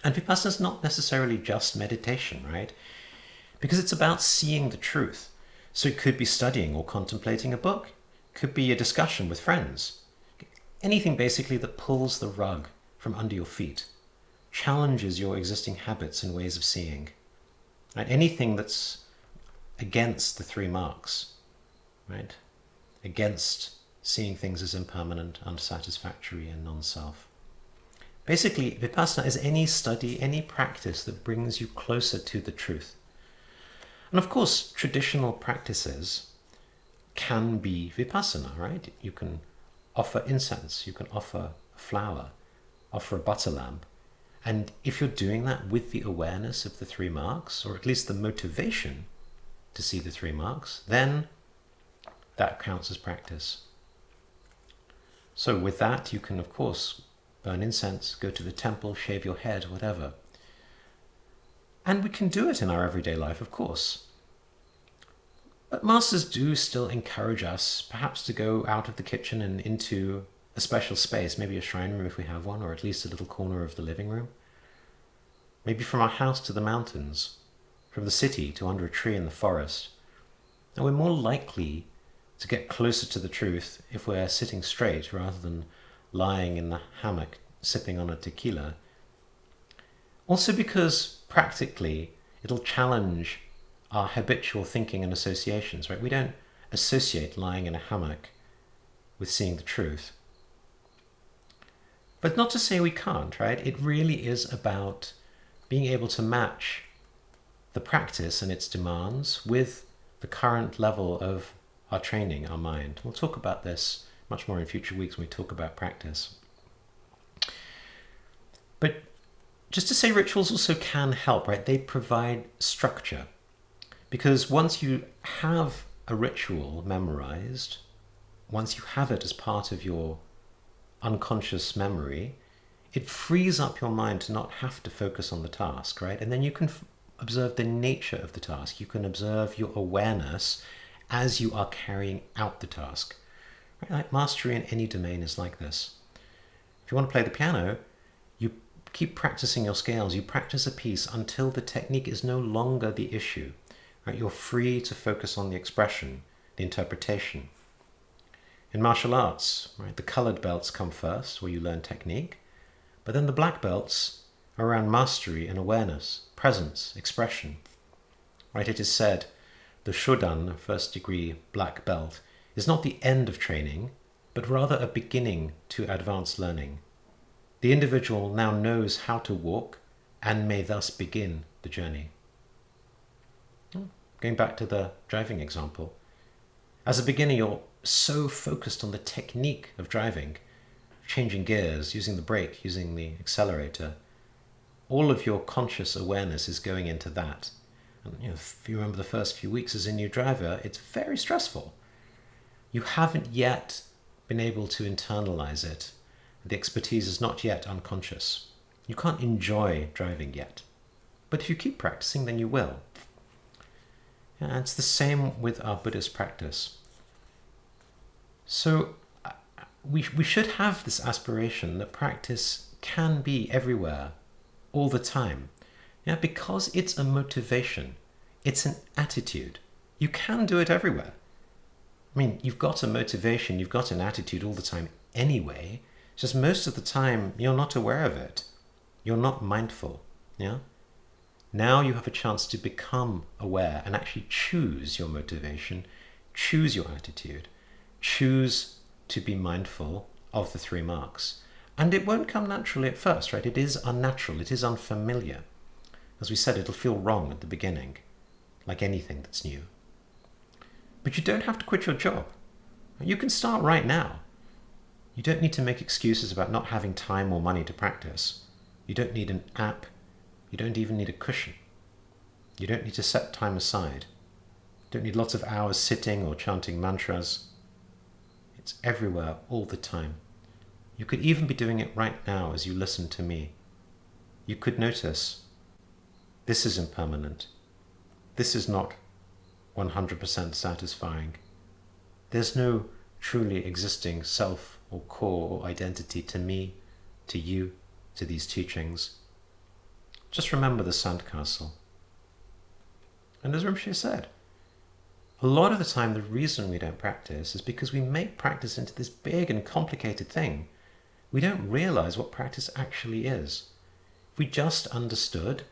And Vipassana is not necessarily just meditation, right? Because it's about seeing the truth. So it could be studying or contemplating a book. Could be a discussion with friends. Anything basically that pulls the rug from under your feet, challenges your existing habits and ways of seeing. Right? Anything that's against the 3 marks, right? Against seeing things as impermanent, unsatisfactory, and non-self. Basically, Vipassana is any study, any practice that brings you closer to the truth. And of course, traditional practices can be Vipassana, right? You can offer incense, you can offer a flower, offer a butter lamp. And if you're doing that with the awareness of the 3 marks, or at least the motivation to see the 3 marks, then that counts as practice. So with that, you can, of course, burn incense, go to the temple, shave your head, whatever. And we can do it in our everyday life, of course. But masters do still encourage us, perhaps to go out of the kitchen and into a special space, maybe a shrine room if we have one, or at least a little corner of the living room. Maybe from our house to the mountains, from the city to under a tree in the forest. And we're more likely to get closer to the truth if we're sitting straight rather than lying in the hammock sipping on a tequila. Also because practically it'll challenge our habitual thinking and associations, right? We don't associate lying in a hammock with seeing the truth. But not to say we can't, right? It really is about being able to match the practice and its demands with the current level of our training, our mind. We'll talk about this much more in future weeks when we talk about practice. But just to say, rituals also can help, right? They provide structure. Because once you have a ritual memorized, once you have it as part of your unconscious memory, it frees up your mind to not have to focus on the task, right? And then you can observe the nature of the task. You can observe your awareness as you are carrying out the task. Right? Like mastery in any domain is like this. If you want to play the piano, you keep practicing your scales. You practice a piece until the technique is no longer the issue. Right? You're free to focus on the expression, the interpretation. In martial arts, right, the colored belts come first, where you learn technique, but then the black belts are around mastery and awareness, presence, expression. Right? It is said the Shodan, first degree black belt, is not the end of training, but rather a beginning to advanced learning. The individual now knows how to walk and may thus begin the journey. Going back to the driving example, as a beginner, you're so focused on the technique of driving, changing gears, using the brake, using the accelerator. All of your conscious awareness is going into that. And if you remember the first few weeks as a new driver, it's very stressful. You haven't yet been able to internalize it. The expertise is not yet unconscious. You can't enjoy driving yet. But if you keep practicing, then you will. And it's the same with our Buddhist practice. So we should have this aspiration that practice can be everywhere, all the time. Because it's a motivation. It's an attitude. You can do it everywhere. I mean, you've got a motivation, you've got an attitude all the time anyway. It's just most of the time you're not aware of it. You're not mindful. Yeah? Now you have a chance to become aware and actually choose your motivation, choose your attitude, choose to be mindful of the 3 marks. And it won't come naturally at first, right? It is unnatural, it is unfamiliar. As we said, it'll feel wrong at the beginning, like anything that's new. But you don't have to quit your job. You can start right now. You don't need to make excuses about not having time or money to practice. You don't need an app. You don't even need a cushion. You don't need to set time aside. You don't need lots of hours sitting or chanting mantras. It's everywhere all the time. You could even be doing it right now as you listen to me. You could notice, this is impermanent. This is not 100% satisfying. There's no truly existing self or core or identity to me, to you, to these teachings. Just remember the sandcastle. And as Rinpoche said, a lot of the time the reason we don't practice is because we make practice into this big and complicated thing. We don't realize what practice actually is. If we just understood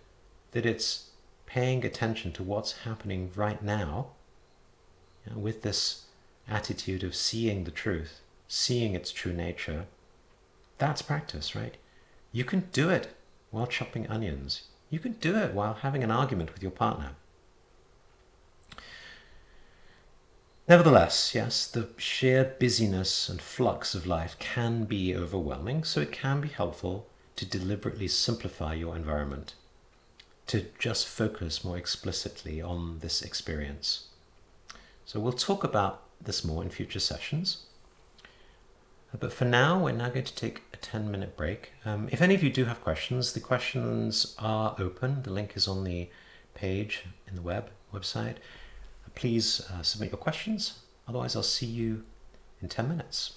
that it's paying attention to what's happening right now, with this attitude of seeing the truth, seeing its true nature, that's practice, right? You can do it while chopping onions. You can do it while having an argument with your partner. Nevertheless, yes, the sheer busyness and flux of life can be overwhelming, so it can be helpful to deliberately simplify your environment, to just focus more explicitly on this experience. So we'll talk about this more in future sessions. But for now, we're now going to take a 10-minute break. If any of you do have questions, the questions are open. The link is on the page in the website. Please submit your questions. Otherwise, I'll see you in 10 minutes.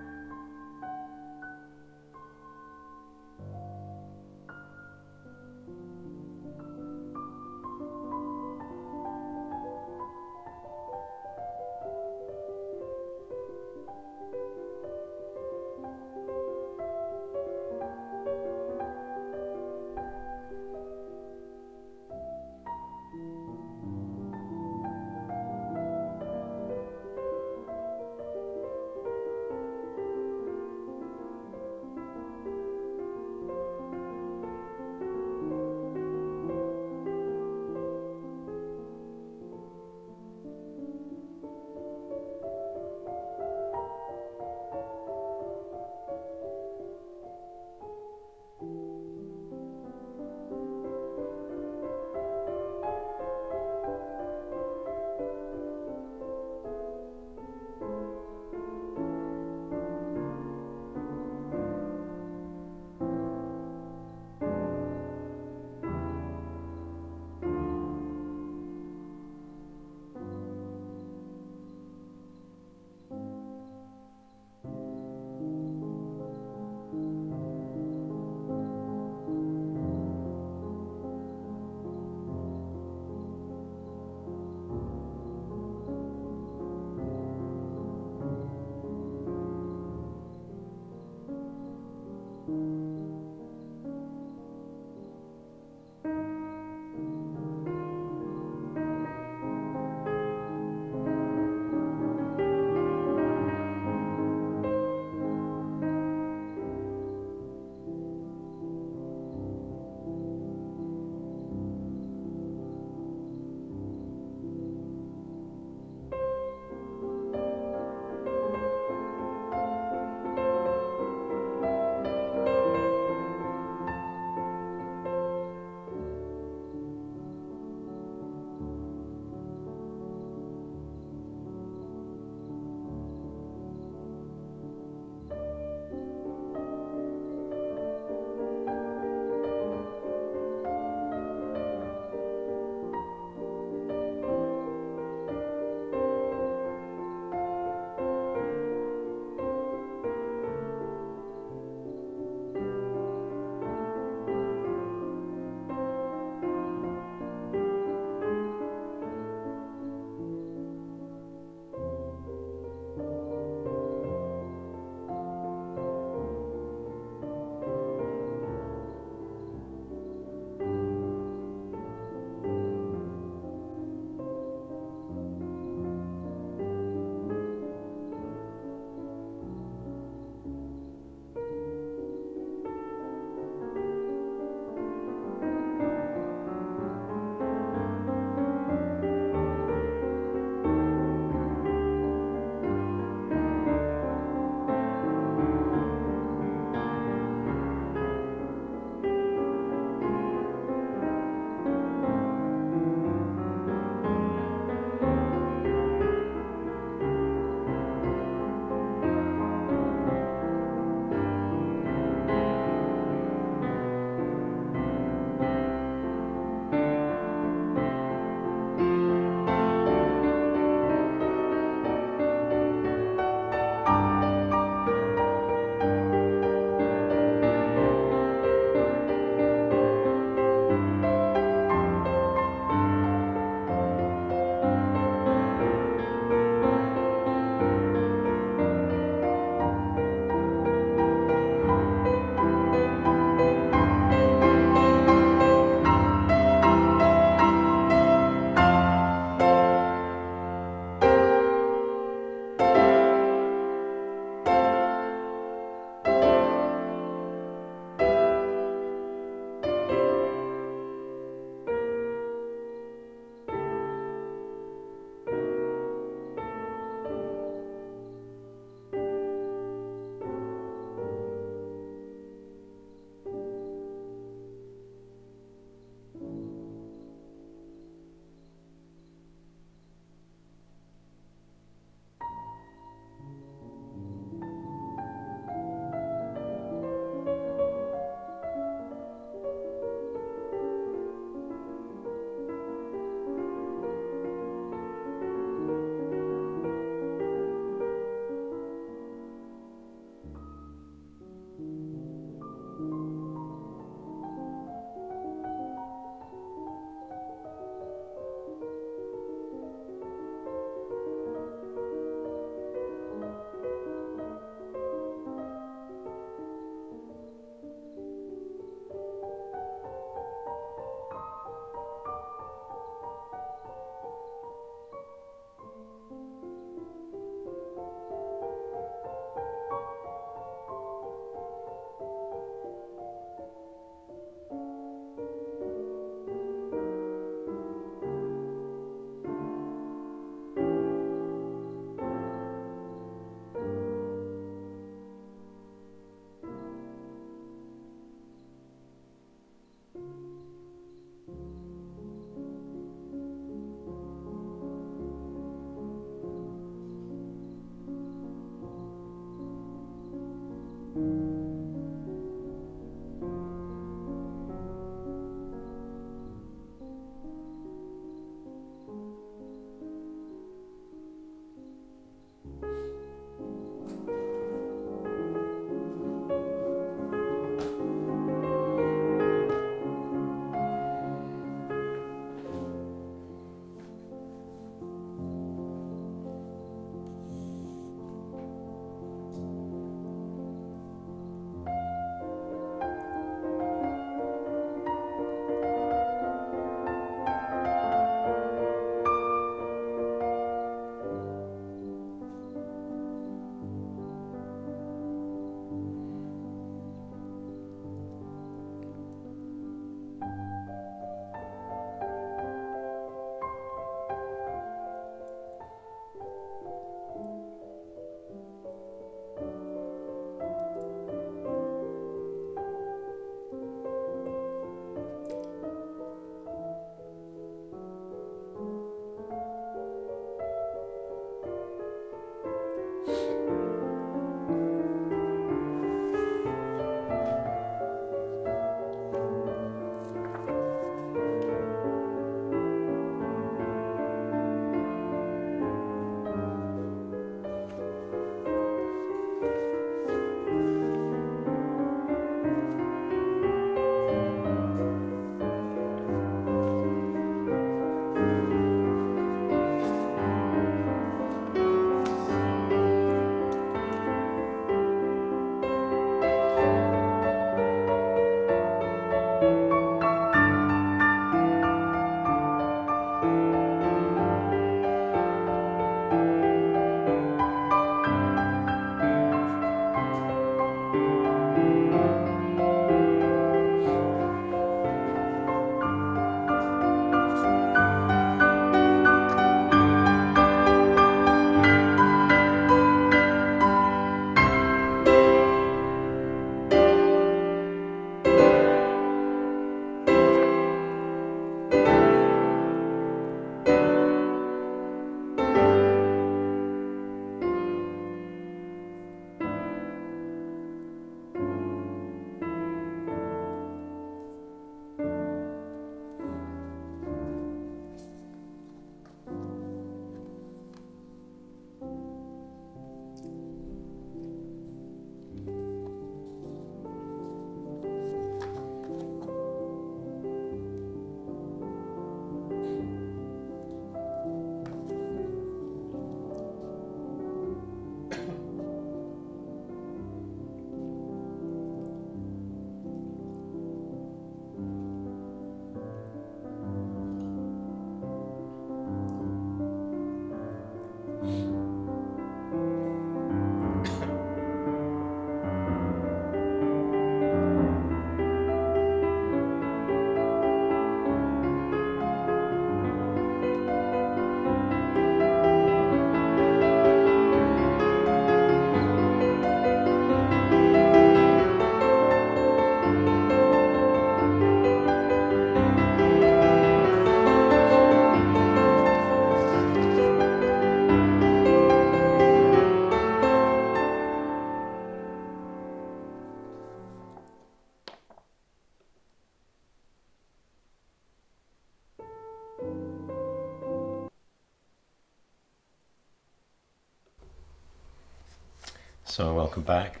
So welcome back.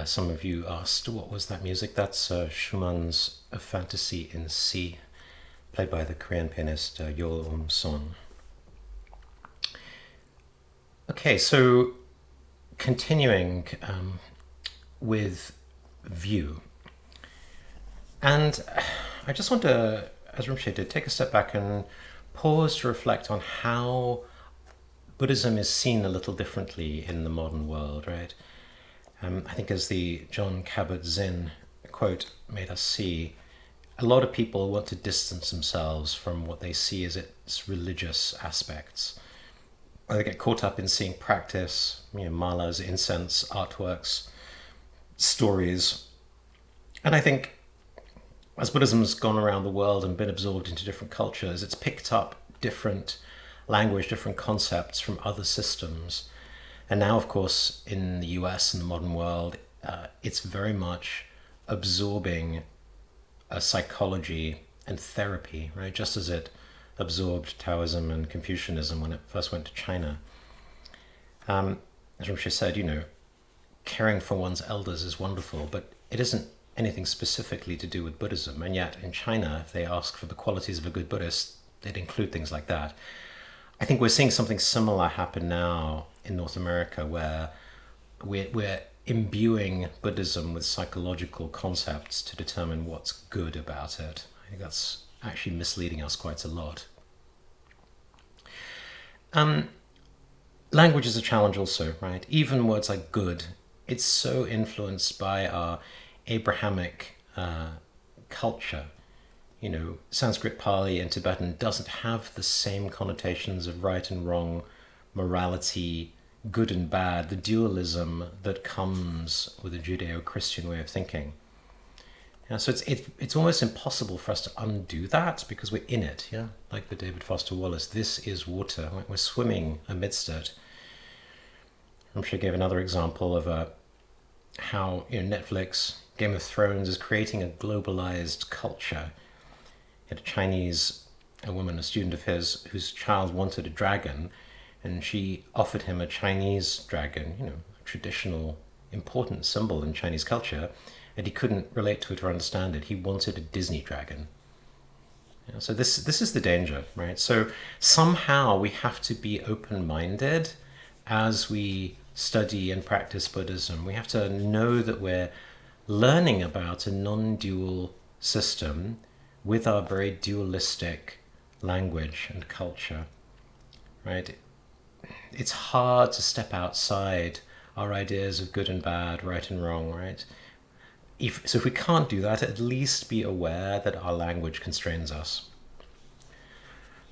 Some of you asked, what was that music? That's Schumann's A Fantasy in C, played by the Korean pianist Yeol Son. Okay, so continuing with view. And I just want to, as Rinpoche did, take a step back and pause to reflect on how Buddhism is seen a little differently in the modern world, right? I think as the John Kabat-Zinn quote made us see, a lot of people want to distance themselves from what they see as its religious aspects. They get caught up in seeing practice, malas, incense, artworks, stories. And I think as Buddhism's gone around the world and been absorbed into different cultures, it's picked up different language, different concepts from other systems. And now, of course, in the US and the modern world, it's very much absorbing a psychology and therapy, right? Just as it absorbed Taoism and Confucianism when it first went to China. As Rinpoche said, caring for one's elders is wonderful, but it isn't anything specifically to do with Buddhism. And yet in China, if they ask for the qualities of a good Buddhist, they'd include things like that. I think we're seeing something similar happen now in North America, where we're imbuing Buddhism with psychological concepts to determine what's good about it. I think that's actually misleading us quite a lot. Language is a challenge also, right? Even words like good, it's so influenced by our Abrahamic culture. Sanskrit, Pali, and Tibetan doesn't have the same connotations of right and wrong, morality, good and bad, the dualism that comes with a Judeo-Christian way of thinking. So it's almost impossible for us to undo that because we're in it, like the David Foster Wallace, this is water, we're swimming amidst it. I'm sure I gave another example of how Netflix, Game of Thrones is creating a globalized culture. He had a woman, a student of his, whose child wanted a dragon, and she offered him a Chinese dragon, a traditional, important symbol in Chinese culture, and he couldn't relate to it or understand it. He wanted a Disney dragon. So this is the danger, right? So somehow we have to be open-minded as we study and practice Buddhism. We have to know that we're learning about a non-dual system with our very dualistic language and culture, right? It's hard to step outside our ideas of good and bad, right and wrong, right? So if we can't do that, at least be aware that our language constrains us.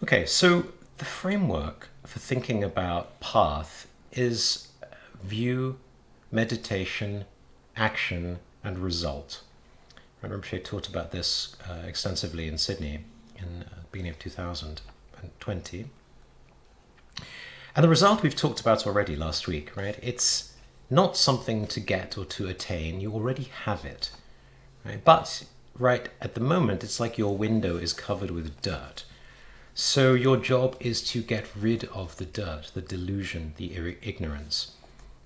Okay, so the framework for thinking about path is view, meditation, action, and result. Rinpoche talked about this extensively in Sydney in the beginning of 2020. And the result we've talked about already last week, right? It's not something to get or to attain. You already have it, right? But right at the moment, it's like your window is covered with dirt. So your job is to get rid of the dirt, the delusion, the ignorance.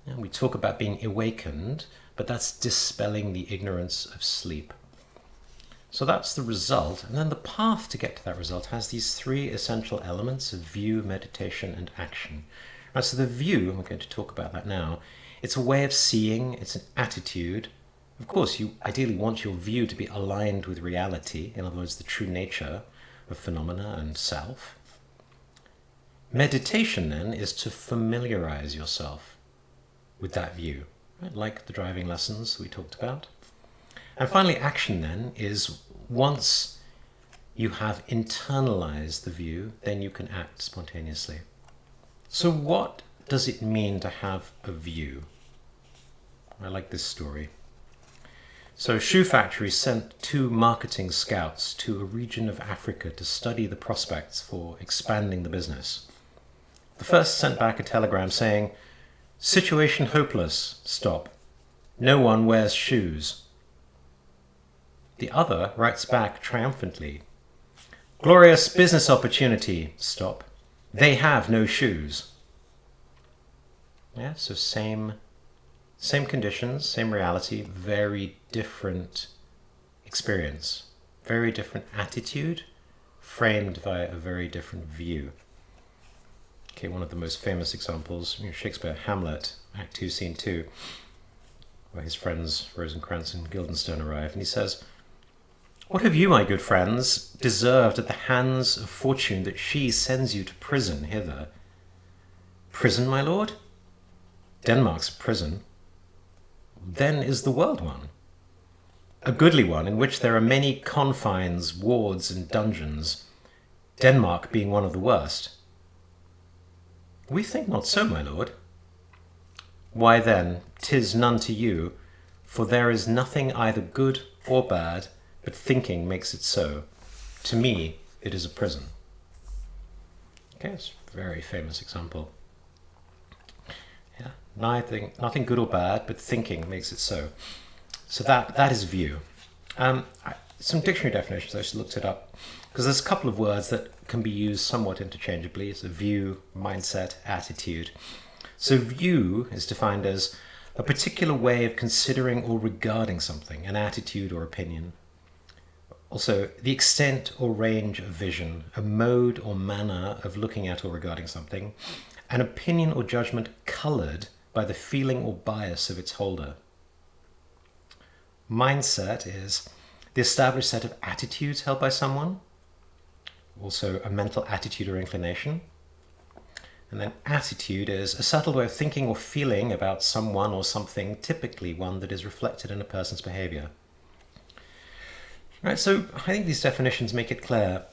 And we talk about being awakened, but that's dispelling the ignorance of sleep. So that's the result. And then the path to get to that result has these three essential elements of view, meditation, and action. Right, so the view, and we're going to talk about that now, it's a way of seeing, it's an attitude. Of course, you ideally want your view to be aligned with reality, in other words, the true nature of phenomena and self. Meditation, then, is to familiarize yourself with that view, right? Like the driving lessons we talked about. And finally, action then is once you have internalized the view, then you can act spontaneously. So what does it mean to have a view? I like this story. So Shoe Factory sent 2 marketing scouts to a region of Africa to study the prospects for expanding the business. The first sent back a telegram saying, "Situation hopeless, stop. No one wears shoes." The other writes back triumphantly, "Glorious business opportunity, stop. They have no shoes." Yeah, so same Same conditions, same reality, very different experience, very different attitude, framed by a very different view. Okay, one of the most famous examples, Shakespeare, Hamlet, Act 2, Scene 2, where his friends Rosencrantz and Guildenstern arrive, and he says, "What have you, my good friends, deserved at the hands of fortune that she sends you to prison hither?" "Prison, my lord? Denmark's a prison. Then is the world one? A goodly one, in which there are many confines, wards, and dungeons, Denmark being one of the worst." "We think not so, my lord." "Why then, 'tis none to you, for there is nothing either good or bad, but thinking makes it so. To me, it is a prison." Okay, it's a very famous example. Yeah, nothing good or bad, but thinking makes it so. So that is view. Some dictionary definitions, I just looked it up, because there's a couple of words that can be used somewhat interchangeably. It's a view, mindset, attitude. So view is defined as a particular way of considering or regarding something, an attitude or opinion. Also, the extent or range of vision, a mode or manner of looking at or regarding something, an opinion or judgment colored by the feeling or bias of its holder. Mindset is the established set of attitudes held by someone, also a mental attitude or inclination. And then attitude is a subtle way of thinking or feeling about someone or something, typically one that is reflected in a person's behavior. Right, so I think these definitions make it clear.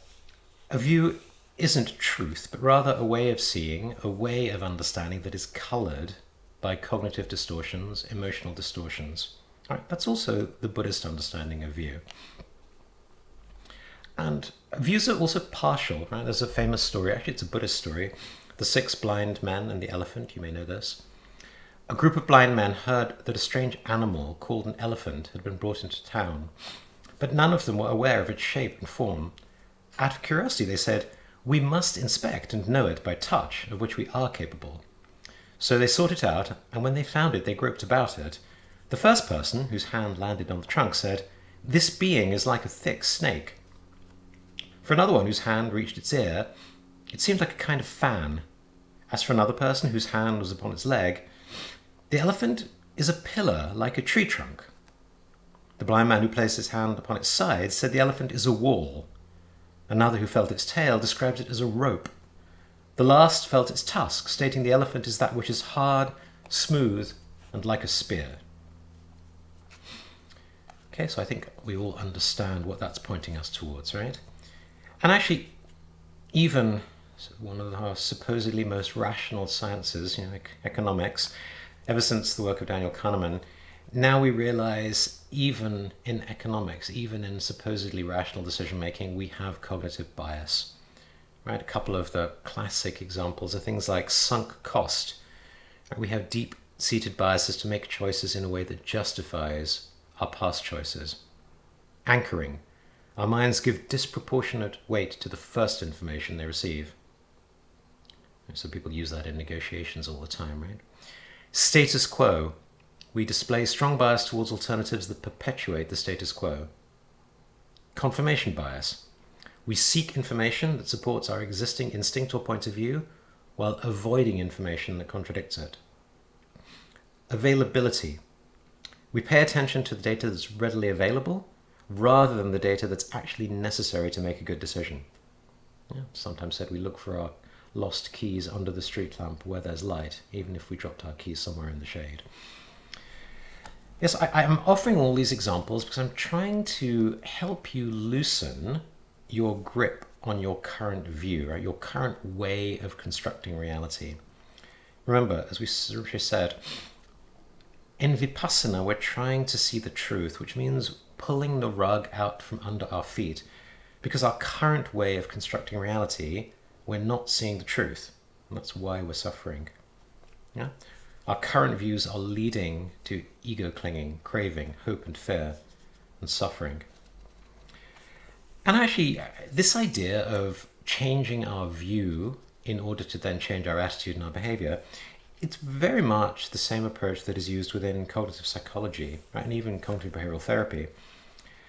A view isn't truth, but rather a way of seeing, a way of understanding that is colored by cognitive distortions, emotional distortions. All right, that's also the Buddhist understanding of view. And views are also partial, right? There's a famous story, actually it's a Buddhist story, The 6 Blind Men and the Elephant, you may know this. A group of blind men heard that a strange animal called an elephant had been brought into town, but none of them were aware of its shape and form. Out of curiosity, they said, "We must inspect and know it by touch, of which we are capable." So they sought it out, and when they found it, they groped about it. The first person, whose hand landed on the trunk, said, "This being is like a thick snake." For another one, whose hand reached its ear, it seemed like a kind of fan. As for another person, whose hand was upon its leg, "The elephant is a pillar like a tree trunk." The blind man who placed his hand upon its side said the elephant is a wall. Another who felt its tail described it as a rope. The last felt its tusk, stating the elephant is that which is hard, smooth, and like a spear. Okay, so I think we all understand what that's pointing us towards, right? And actually, even one of our supposedly most rational sciences, economics, ever since the work of Daniel Kahneman, now we realize even in economics, even in supposedly rational decision-making, we have cognitive bias. Right? A couple of the classic examples are things like sunk cost. Right? We have deep-seated biases to make choices in a way that justifies our past choices. Anchoring. Our minds give disproportionate weight to the first information they receive. So people use that in negotiations all the time, right? Status quo. We display strong bias towards alternatives that perpetuate the status quo. Confirmation bias. We seek information that supports our existing instinct or point of view while avoiding information that contradicts it. Availability. We pay attention to the data that's readily available rather than the data that's actually necessary to make a good decision. Sometimes said we look for our lost keys under the street lamp where there's light, even if we dropped our keys somewhere in the shade. Yes, I'm offering all these examples because I'm trying to help you loosen your grip on your current view, right? Your current way of constructing reality. Remember, as we said, in Vipassana, we're trying to see the truth, which means pulling the rug out from under our feet, because our current way of constructing reality, we're not seeing the truth, and that's why we're suffering. Yeah? Our current views are leading to ego clinging, craving, hope and fear, and suffering. And actually, this idea of changing our view in order to then change our attitude and our behavior it's very much the same approach that is used within cognitive psychology, right, and even cognitive behavioral therapy.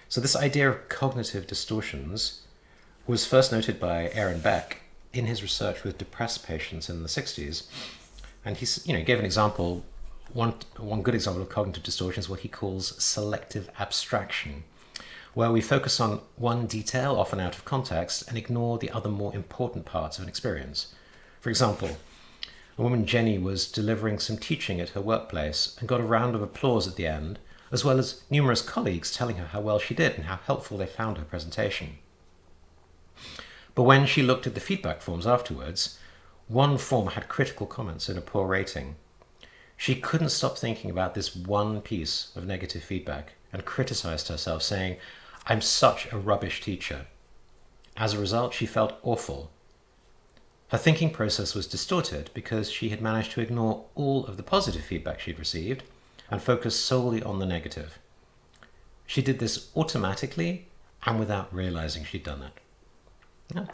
So this idea of cognitive distortions was first noted by Aaron Beck in his research with depressed patients in the 60s. And he gave an example, one good example of cognitive distortion is what he calls selective abstraction, where we focus on one detail, often out of context, and ignore the other more important parts of an experience. For example, a woman, Jenny, was delivering some teaching at her workplace and got a round of applause at the end, as well as numerous colleagues telling her how well she did and how helpful they found her presentation. But when she looked at the feedback forms afterwards, one form had critical comments and a poor rating. She couldn't stop thinking about this one piece of negative feedback and criticized herself, saying, "I'm such a rubbish teacher." As a result, she felt awful. Her thinking process was distorted because she had managed to ignore all of the positive feedback she'd received and focus solely on the negative. She did this automatically and without realizing she'd done it. Yeah.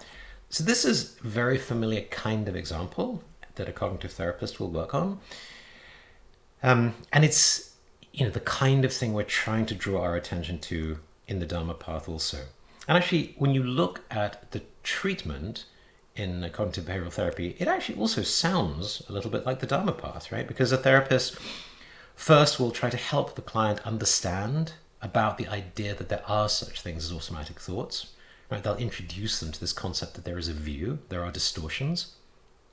So this is a very familiar kind of example that a cognitive therapist will work on. And it's the kind of thing we're trying to draw our attention to in the Dharma path also. And actually, when you look at the treatment in cognitive behavioral therapy, it actually also sounds a little bit like the Dharma path, right? Because a therapist first will try to help the client understand about the idea that there are such things as automatic thoughts. Right? They'll introduce them to this concept that there is a view, there are distortions,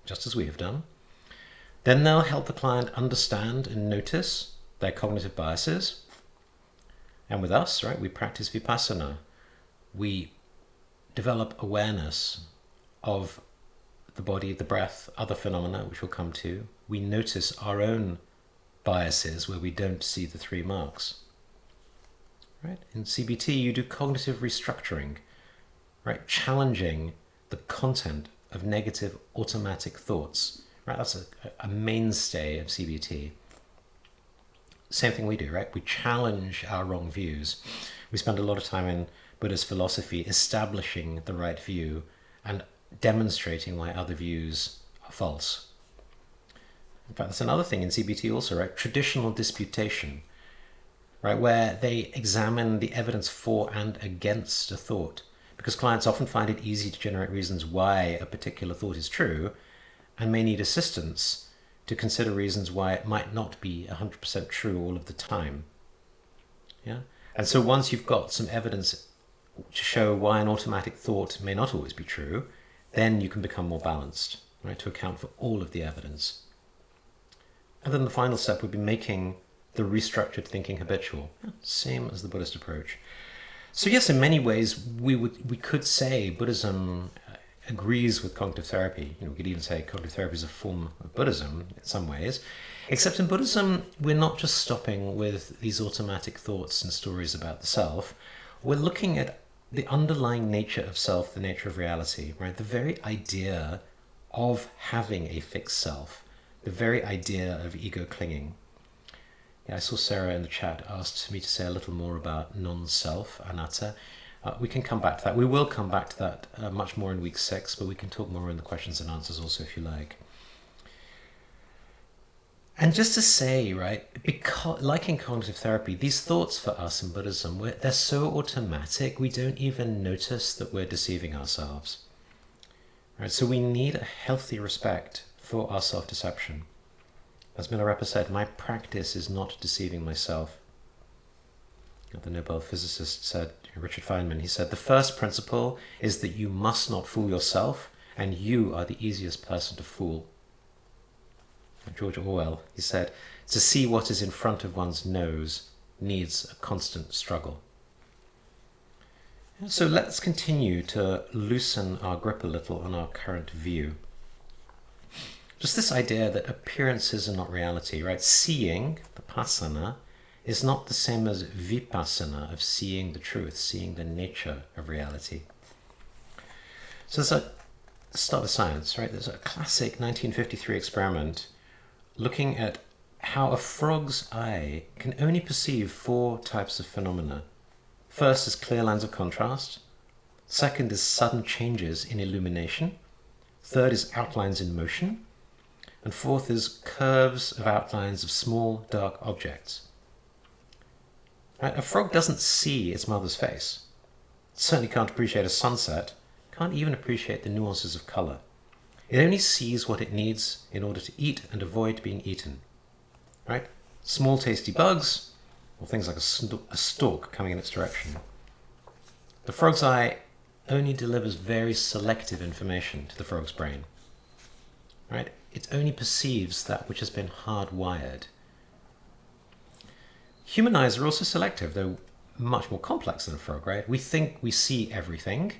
just as we have done. Then they'll help the client understand and notice their cognitive biases. And with us, right, we practice Vipassana. We develop awareness of the body, the breath, other phenomena, which we'll come to. We notice our own biases where we don't see the three marks. Right? In CBT, you do cognitive restructuring, right? Challenging the content of negative automatic thoughts. Right? That's a mainstay of CBT. Same thing we do, right? We challenge our wrong views. We spend a lot of time in Buddhist philosophy establishing the right view and demonstrating why other views are false. In fact, that's another thing in CBT also, right? Traditional disputation, right? Where they examine the evidence for and against a thought, because clients often find it easy to generate reasons why a particular thought is true and may need assistance to consider reasons why it might not be 100% true all of the time. Yeah? And so once you've got some evidence to show why an automatic thought may not always be true, then you can become more balanced, right, to account for all of the evidence. And then the final step would be making the restructured thinking habitual, same as the Buddhist approach. So yes, in many ways, we could say Buddhism agrees with cognitive therapy. We could even say cognitive therapy is a form of Buddhism in some ways. Except in Buddhism, we're not just stopping with these automatic thoughts and stories about the self. We're looking at the underlying nature of self, the nature of reality, right? The very idea of having a fixed self, the very idea of ego clinging. Yeah, I saw Sarah in the chat asked me to say a little more about non-self, anatta. We can come back to that. We will come back to that much more in week 6, but we can talk more in the questions and answers also if you like. And just to say, right, because, like in cognitive therapy, these thoughts for us in Buddhism, they're so automatic, we don't even notice that we're deceiving ourselves. Right? So we need a healthy respect for our self-deception. As Milarepa said, my practice is not deceiving myself. The Nobel physicist said, Richard Feynman, he said, the first principle is that you must not fool yourself, and you are the easiest person to fool. George Orwell, he said, to see what is in front of one's nose needs a constant struggle. So let's continue to loosen our grip a little on our current view. Just this idea that appearances are not reality, right? Seeing, the pasana, is not the same as vipassana, of seeing the truth, seeing the nature of reality. So let's start with science, right? There's a classic 1953 experiment looking at how a frog's eye can only perceive 4 types of phenomena. First is clear lines of contrast. Second is sudden changes in illumination. Third is outlines in motion. And fourth is curves of outlines of small, dark objects. Right? A frog doesn't see its mother's face. It certainly can't appreciate a sunset, can't even appreciate the nuances of colour. It only sees what it needs in order to eat and avoid being eaten. Right? Small tasty bugs, or things like a stork coming in its direction. The frog's eye only delivers very selective information to the frog's brain. Right? It only perceives that which has been hardwired. Human eyes are also selective, though much more complex than a frog, right? We think we see everything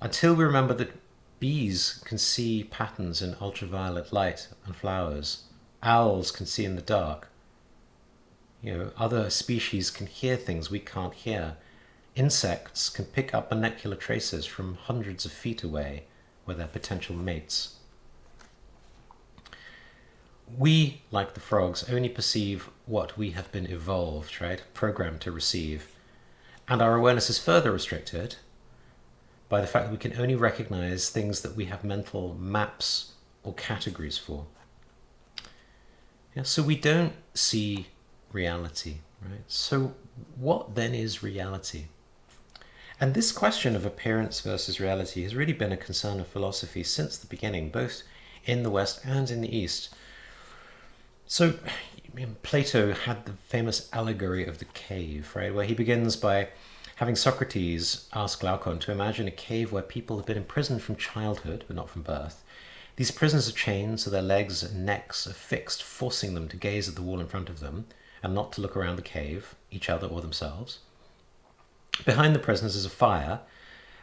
until we remember that bees can see patterns in ultraviolet light and flowers. Owls can see in the dark. Other species can hear things we can't hear. Insects can pick up molecular traces from hundreds of feet away where they're potential mates. We, like the frogs, only perceive what we have been evolved, right? Programmed to receive. And our awareness is further restricted by the fact that we can only recognize things that we have mental maps or categories for. So we don't see reality, right? So what then is reality? And this question of appearance versus reality has really been a concern of philosophy since the beginning, both in the West and in the East. So Plato had the famous allegory of the cave, right, where he begins by having Socrates ask Glaucon to imagine a cave where people have been imprisoned from childhood, but not from birth. These prisoners are chained so their legs and necks are fixed, forcing them to gaze at the wall in front of them and not to look around the cave, each other or themselves. Behind the prisoners is a fire,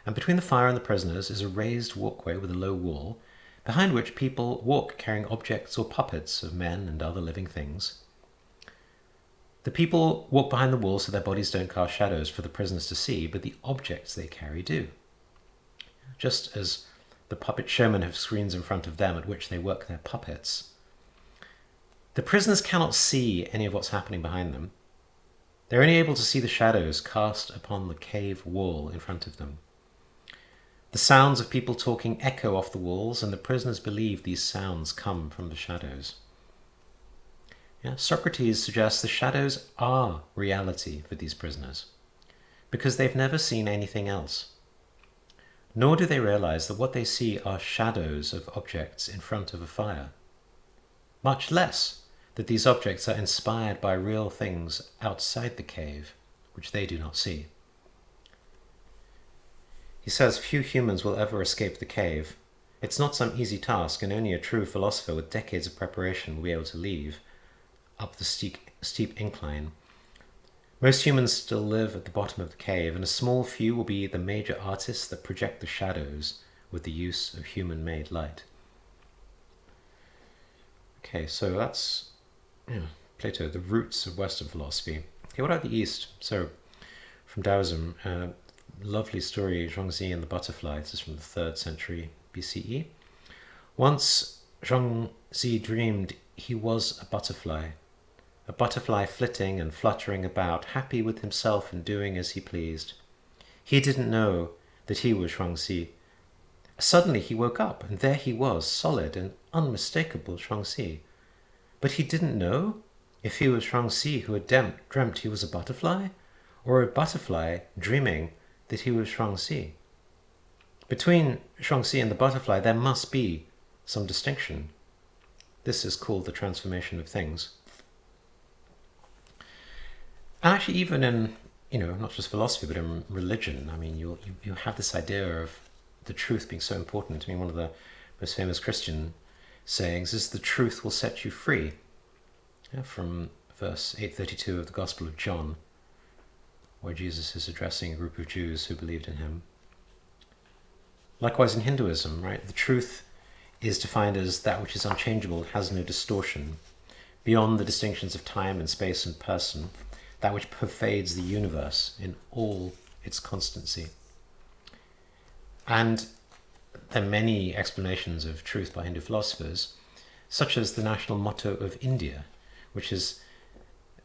and between the fire and the prisoners is a raised walkway with a low wall, behind which people walk carrying objects or puppets of men and other living things. The people walk behind the wall so their bodies don't cast shadows for the prisoners to see, but the objects they carry do. Just as the puppet showmen have screens in front of them at which they work their puppets. The prisoners cannot see any of what's happening behind them. They're only able to see the shadows cast upon the cave wall in front of them. The sounds of people talking echo off the walls, and the prisoners believe these sounds come from the shadows. Socrates suggests the shadows are reality for these prisoners, because they've never seen anything else. Nor do they realize that what they see are shadows of objects in front of a fire, much less that these objects are inspired by real things outside the cave, which they do not see. He says few humans will ever escape the cave. It's not some easy task, and only a true philosopher with decades of preparation will be able to leave up the steep incline. Most humans still live at the bottom of the cave, and a small few will be the major artists that project the shadows with the use of human-made light. Okay, so that's Plato, the roots of Western philosophy. Okay, what about the East? So, from Taoism, lovely story, Zhuangzi and the butterfly. This is from the 3rd century BCE. Once Zhuangzi dreamed he was a butterfly flitting and fluttering about, happy with himself and doing as he pleased. He didn't know that he was Zhuangzi. Suddenly he woke up, and there he was, solid and unmistakable Zhuangzi. But he didn't know if he was Zhuangzi who had dreamt he was a butterfly, or a butterfly dreaming that he was Zhuangzi. Between Zhuangzi and the butterfly there must be some distinction. This is called the transformation of things. And actually, even in, not just philosophy, but in religion, you have this idea of the truth being so important. One of the most famous Christian sayings is, "The truth will set you free." From verse 832 of the Gospel of John, where Jesus is addressing a group of Jews who believed in him. Likewise in Hinduism, right? The truth is defined as that which is unchangeable, has no distortion, beyond the distinctions of time and space and person, that which pervades the universe in all its constancy. And there are many explanations of truth by Hindu philosophers, such as the national motto of India, which is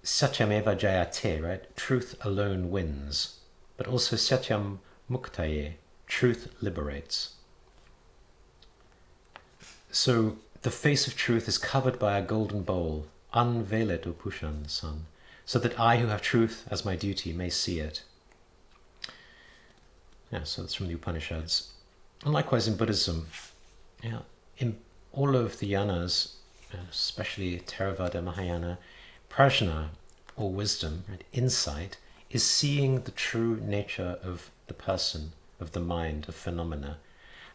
Satyameva Jayate, right? Truth alone wins. But also Satyam Muktaye, truth liberates. So The face of truth is covered by a golden bowl. Unveil it, O Pushan, the sun, so that I who have truth as my duty may see it. Yeah, so that's from the Upanishads. And likewise in Buddhism, yeah, in all of the yanas, especially Theravada, Mahayana, prajna, or wisdom, right, insight, is seeing the true nature of the person, of the mind, of phenomena.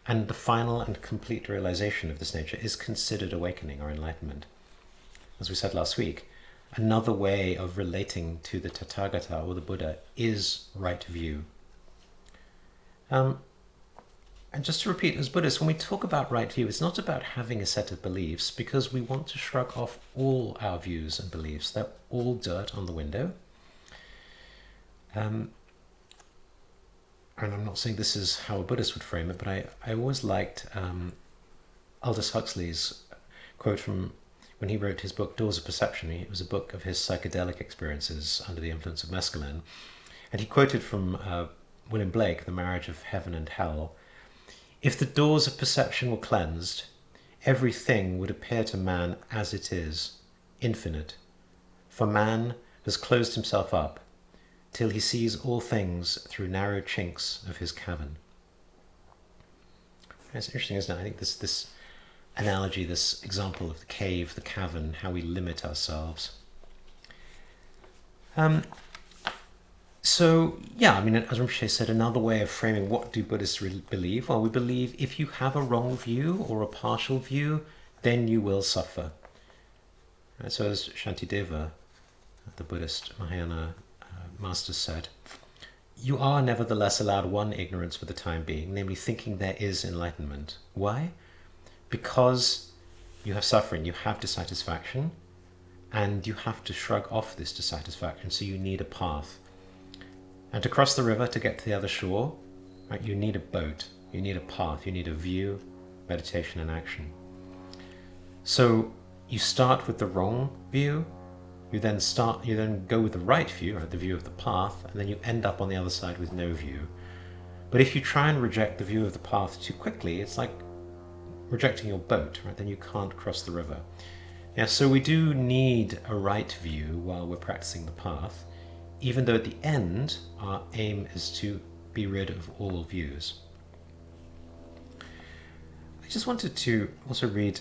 And the final and complete realization of this nature is considered awakening or enlightenment. As we said last week, another way of relating to the Tathagata or the Buddha is right view. And just to repeat, as Buddhists, when we talk about right view, it's not about having a set of beliefs, because we want to shrug off all our views and beliefs. They're all dirt on the window. And I'm not saying this is how a Buddhist would frame it, but I always liked Aldous Huxley's quote from when he wrote his book, Doors of Perception. It was a book of his psychedelic experiences under the influence of mescaline. And he quoted from William Blake, The Marriage of Heaven and Hell. If the doors of perception were cleansed, everything would appear to man as it is, infinite. For man has closed himself up till he sees all things through narrow chinks of his cavern. It's interesting, isn't it? I think this analogy, this example of the cave, the cavern, how we limit ourselves. So, yeah, I mean, as Rinpoche said, another way of framing what do Buddhists believe? Well, we believe if you have a wrong view or a partial view, then you will suffer. Right, so as Shantideva, the Buddhist Mahayana master, said, you are nevertheless allowed one ignorance for the time being, namely thinking there is enlightenment. Why? Because you have suffering, you have dissatisfaction, and you have to shrug off this dissatisfaction, so you need a path. And to cross the river, to get to the other shore, right, you need a boat, you need a path, you need a view, meditation and action. So you start with the wrong view, you then go with the right view, right, the view of the path, and then you end up on the other side with no view. But if you try and reject the view of the path too quickly, it's like rejecting your boat, right? Then you can't cross the river. Yeah, so we do need a right view while we're practicing the path, even though at the end our aim is to be rid of all views. I just wanted to also read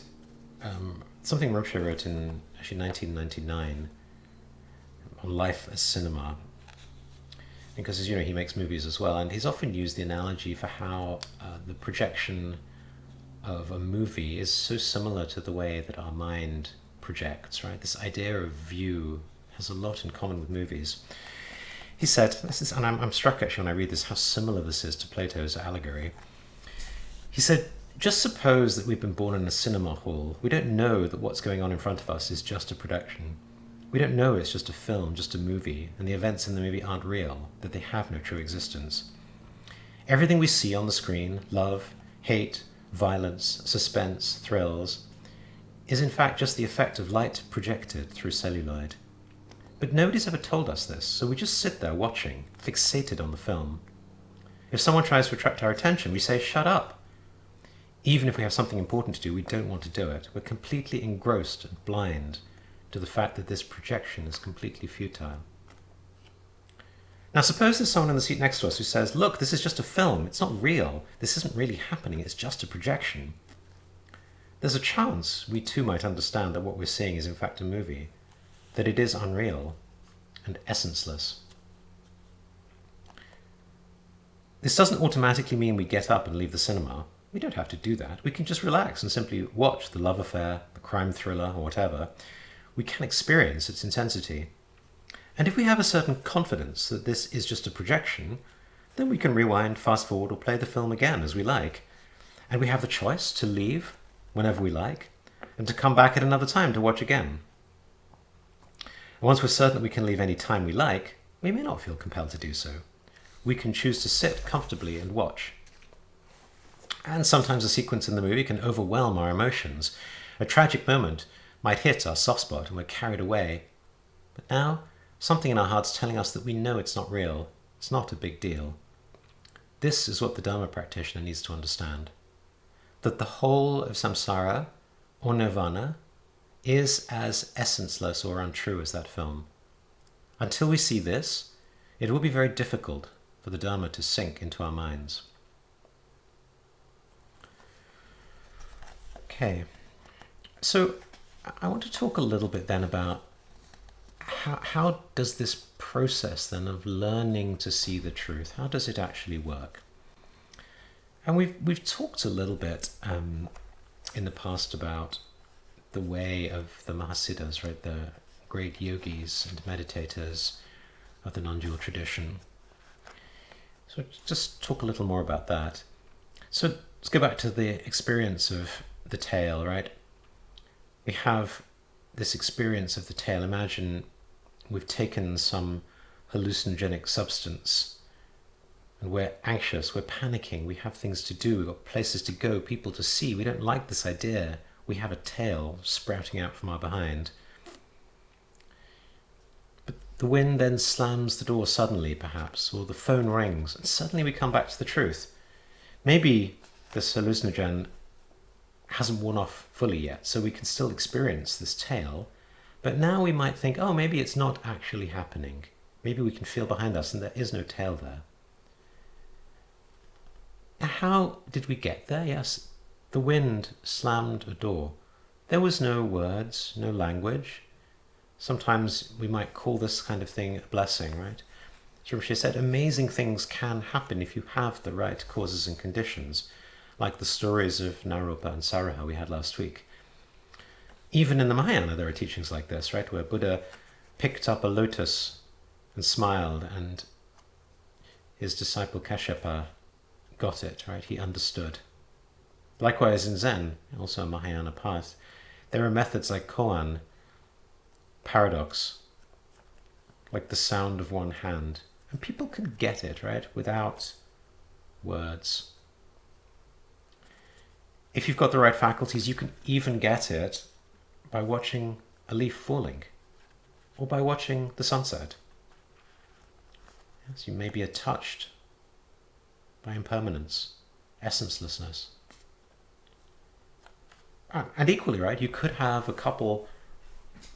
something Rinpoche wrote in actually 1999 on life as cinema, because, as you know, he makes movies as well, and he's often used the analogy for how the projection of a movie is so similar to the way that our mind projects, right? This idea of view has a lot in common with movies. He said, and I'm struck actually when I read this, how similar this is to Plato's allegory. He said, just suppose that we've been born in a cinema hall. We don't know that what's going on in front of us is just a production. We don't know it's just a film, just a movie, and the events in the movie aren't real, that they have no true existence. Everything we see on the screen, love, hate, violence, suspense, thrills, is in fact just the effect of light projected through celluloid. But nobody's ever told us this, so we just sit there watching, fixated on the film. If someone tries to attract our attention, we say, shut up. Even if we have something important to do, we don't want to do it. We're completely engrossed and blind to the fact that this projection is completely futile. Now suppose there's someone in the seat next to us who says, look, this is just a film, it's not real, this isn't really happening, it's just a projection. There's a chance we too might understand that what we're seeing is in fact a movie, that it is unreal and essenceless. This doesn't automatically mean we get up and leave the cinema. We don't have to do that. We can just relax and simply watch the love affair, the crime thriller, or whatever. We can experience its intensity. And if we have a certain confidence that this is just a projection, then we can rewind, fast forward, or play the film again as we like. And we have the choice to leave whenever we like, and to come back at another time to watch again. And once we're certain that we can leave any time we like, we may not feel compelled to do so. We can choose to sit comfortably and watch. And sometimes a sequence in the movie can overwhelm our emotions. A tragic moment might hit our soft spot and we're carried away. But now, something in our heart's telling us that we know it's not real. It's not a big deal. This is what the Dharma practitioner needs to understand. That the whole of samsara, or nirvana is as essenceless or untrue as that film. Until we see this, it will be very difficult for the Dharma to sink into our minds. Okay, so I want to talk a little bit then about how does this process then of learning to see the truth, how does it actually work? And we've talked a little bit in the past about the way of the Mahasiddhas, right? The great yogis and meditators of the non-dual tradition. So just talk a little more about that. So let's go back to the experience of the tail, right? We have this experience of the tail. Imagine we've taken some hallucinogenic substance and we're anxious, we're panicking, we have things to do, we've got places to go, people to see. We don't like this idea. We have a tail sprouting out from our behind. But the wind then slams the door suddenly, perhaps, or the phone rings, and suddenly we come back to the truth. Maybe this hallucinogen hasn't worn off fully yet, so we can still experience this tail, but now we might think, oh, maybe it's not actually happening. Maybe we can feel behind us and there is no tail there. Now, how did we get there? Yes, the wind slammed a door. There was no words, no language. Sometimes we might call this kind of thing a blessing, right? Rinpoche said amazing things can happen if you have the right causes and conditions, like the stories of Naropa and Saraha we had last week. Even in the Mahayana there are teachings like this, right, where Buddha picked up a lotus and smiled, and his disciple Kashyapa got it, right? He understood. Likewise in Zen, also a Mahayana path, there are methods like koan, paradox, like the sound of one hand, and people can get it, right, without words. If you've got the right faculties, you can even get it by watching a leaf falling or by watching the sunset. Yes, you maybe are touched by impermanence, essencelessness. And equally, right, you could have a couple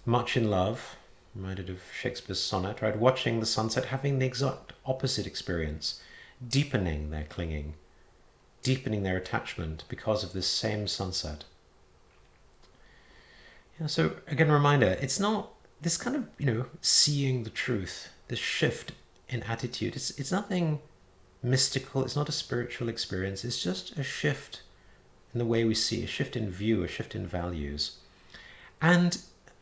much in love, reminded of Shakespeare's sonnet, right, watching the sunset, having the exact opposite experience, deepening their clinging, deepening their attachment because of this same sunset. Yeah, so again, a reminder, it's not this kind of, seeing the truth, this shift in attitude. It's nothing mystical, it's not a spiritual experience, it's just a shift in the way we see, a shift in view, a shift in values. And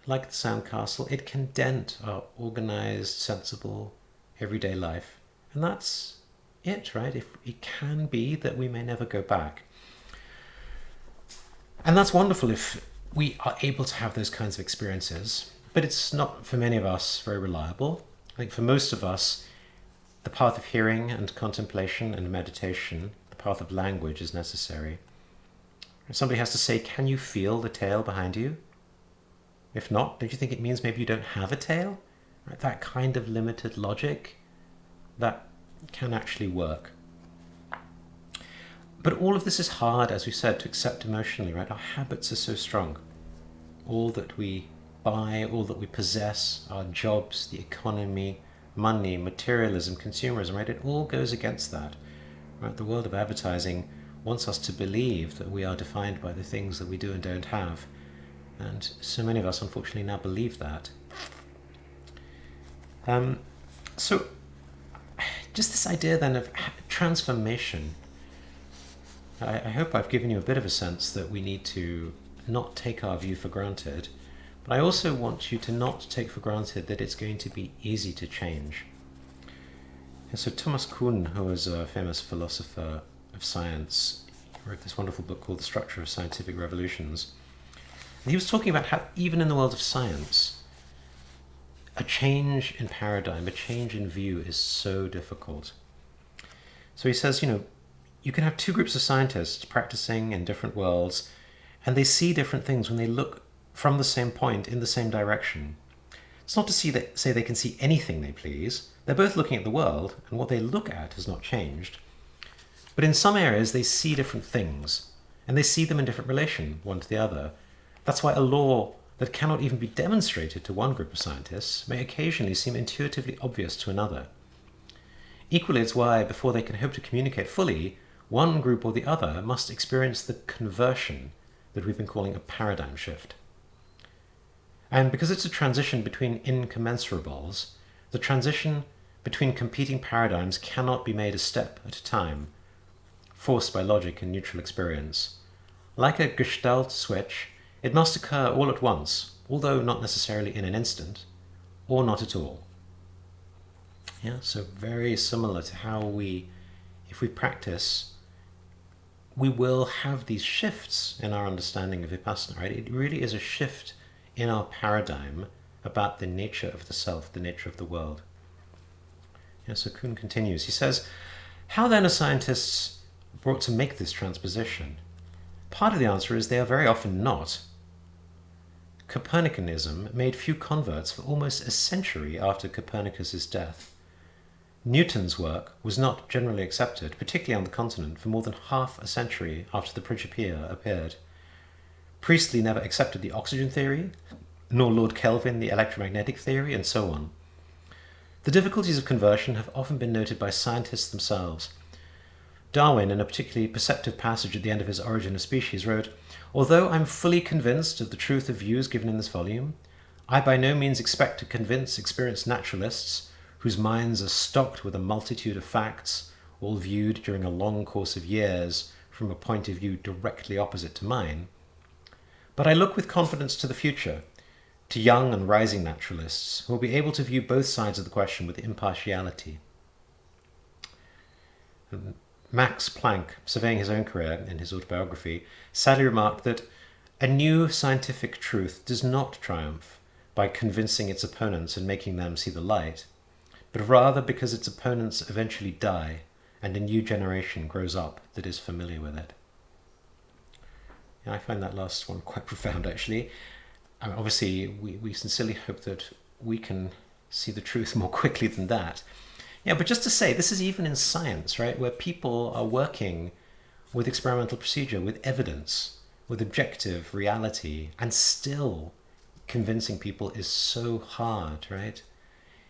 like the sandcastle, it can dent our organized, sensible, everyday life. And that's it, right? If it can be that we may never go back. And that's wonderful if we are able to have those kinds of experiences, but it's not, for many of us, very reliable. I think for most of us, the path of hearing and contemplation and meditation, the path of language is necessary. Somebody has to say, can you feel the tail behind you? If not, don't you think it means maybe you don't have a tail? Right? That kind of limited logic, that can actually work. But all of this is hard, as we said, to accept emotionally, right? Our habits are so strong. All that we buy, all that we possess, our jobs, the economy, money, materialism, consumerism, right? It all goes against that. Right? The world of advertising wants us to believe that we are defined by the things that we do and don't have. And so many of us, unfortunately, now believe that. So just this idea then of transformation. I hope I've given you a bit of a sense that we need to not take our view for granted, but I also want you to not take for granted that it's going to be easy to change. And so Thomas Kuhn, who was a famous philosopher of science, wrote this wonderful book called The Structure of Scientific Revolutions. And he was talking about how even in the world of science, a change in paradigm, a change in view is so difficult. So he says, you can have two groups of scientists practicing in different worlds, and they see different things when they look from the same point in the same direction. It's not to say they can see anything they please. They're both looking at the world, and what they look at has not changed. But in some areas, they see different things, and they see them in different relation, one to the other. That's why a law that cannot even be demonstrated to one group of scientists may occasionally seem intuitively obvious to another. Equally, it's why, before they can hope to communicate fully, one group or the other must experience the conversion that we've been calling a paradigm shift. And because it's a transition between incommensurables, the transition between competing paradigms cannot be made a step at a time, forced by logic and neutral experience. Like a Gestalt switch, it must occur all at once, although not necessarily in an instant, or not at all. Yeah, so very similar to how if we practice, we will have these shifts in our understanding of Vipassana, right? It really is a shift in our paradigm about the nature of the self, the nature of the world. Yeah, so Kuhn continues. He says, how then are scientists brought to make this transposition? Part of the answer is they are very often not. Copernicanism made few converts for almost a century after Copernicus's death. Newton's work was not generally accepted, particularly on the continent, for more than half a century after the Principia appeared. Priestley never accepted the oxygen theory, nor Lord Kelvin the electromagnetic theory, and so on. The difficulties of conversion have often been noted by scientists themselves. Darwin, in a particularly perceptive passage at the end of his Origin of Species, wrote, "Although I'm fully convinced of the truth of views given in this volume, I by no means expect to convince experienced naturalists whose minds are stocked with a multitude of facts, all viewed during a long course of years from a point of view directly opposite to mine. But I look with confidence to the future, to young and rising naturalists who will be able to view both sides of the question with impartiality." And Max Planck, surveying his own career in his autobiography, sadly remarked that a new scientific truth does not triumph by convincing its opponents and making them see the light, but rather because its opponents eventually die and a new generation grows up that is familiar with it. Yeah, I find that last one quite profound, actually. I mean, obviously, we sincerely hope that we can see the truth more quickly than that. Yeah, but just to say, this is even in science, right, where people are working with experimental procedure, with evidence, with objective reality, and still convincing people is so hard, right?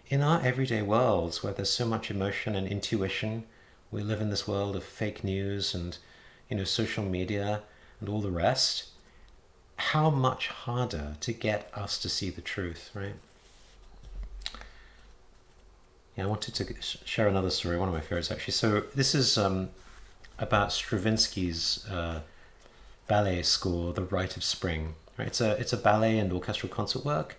In our everyday worlds, where there's so much emotion and intuition, we live in this world of fake news and, social media and all the rest, how much harder to get us to see the truth, right? Yeah, I wanted to share another story, one of my favorites actually. So this is about Stravinsky's ballet score, The Rite of Spring. Right? It's a ballet and orchestral concert work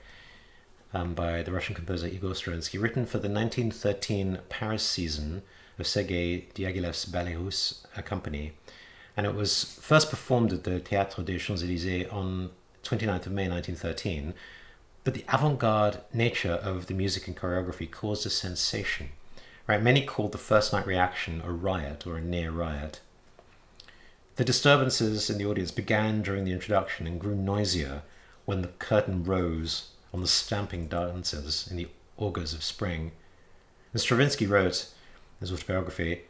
by the Russian composer Igor Stravinsky, written for the 1913 Paris season of Sergei Diaghilev's Ballet Russe company. And it was first performed at the Théâtre des Champs-Élysées on 29th of May 1913. But the avant-garde nature of the music and choreography caused a sensation. Right? Many called the first night reaction a riot or a near riot. The disturbances in the audience began during the introduction and grew noisier when the curtain rose on the stamping dancers in the augurs of spring. And Stravinsky wrote in his autobiography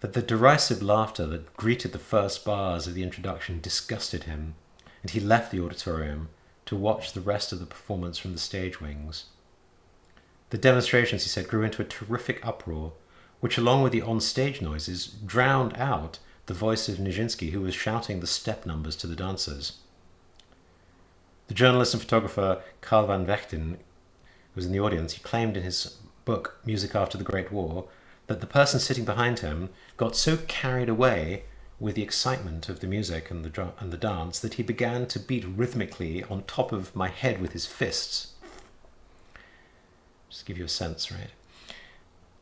that the derisive laughter that greeted the first bars of the introduction disgusted him, and he left the auditorium to watch the rest of the performance from the stage wings. The demonstrations, he said, grew into a terrific uproar, which, along with the on-stage noises, drowned out the voice of Nijinsky, who was shouting the step numbers to the dancers. The journalist and photographer Karl van Vechten was in the audience. He claimed in his book, Music After the Great War, that the person sitting behind him got so carried away with the excitement of the music and the dance that he began to beat rhythmically on top of my head with his fists. Just to give you a sense, right?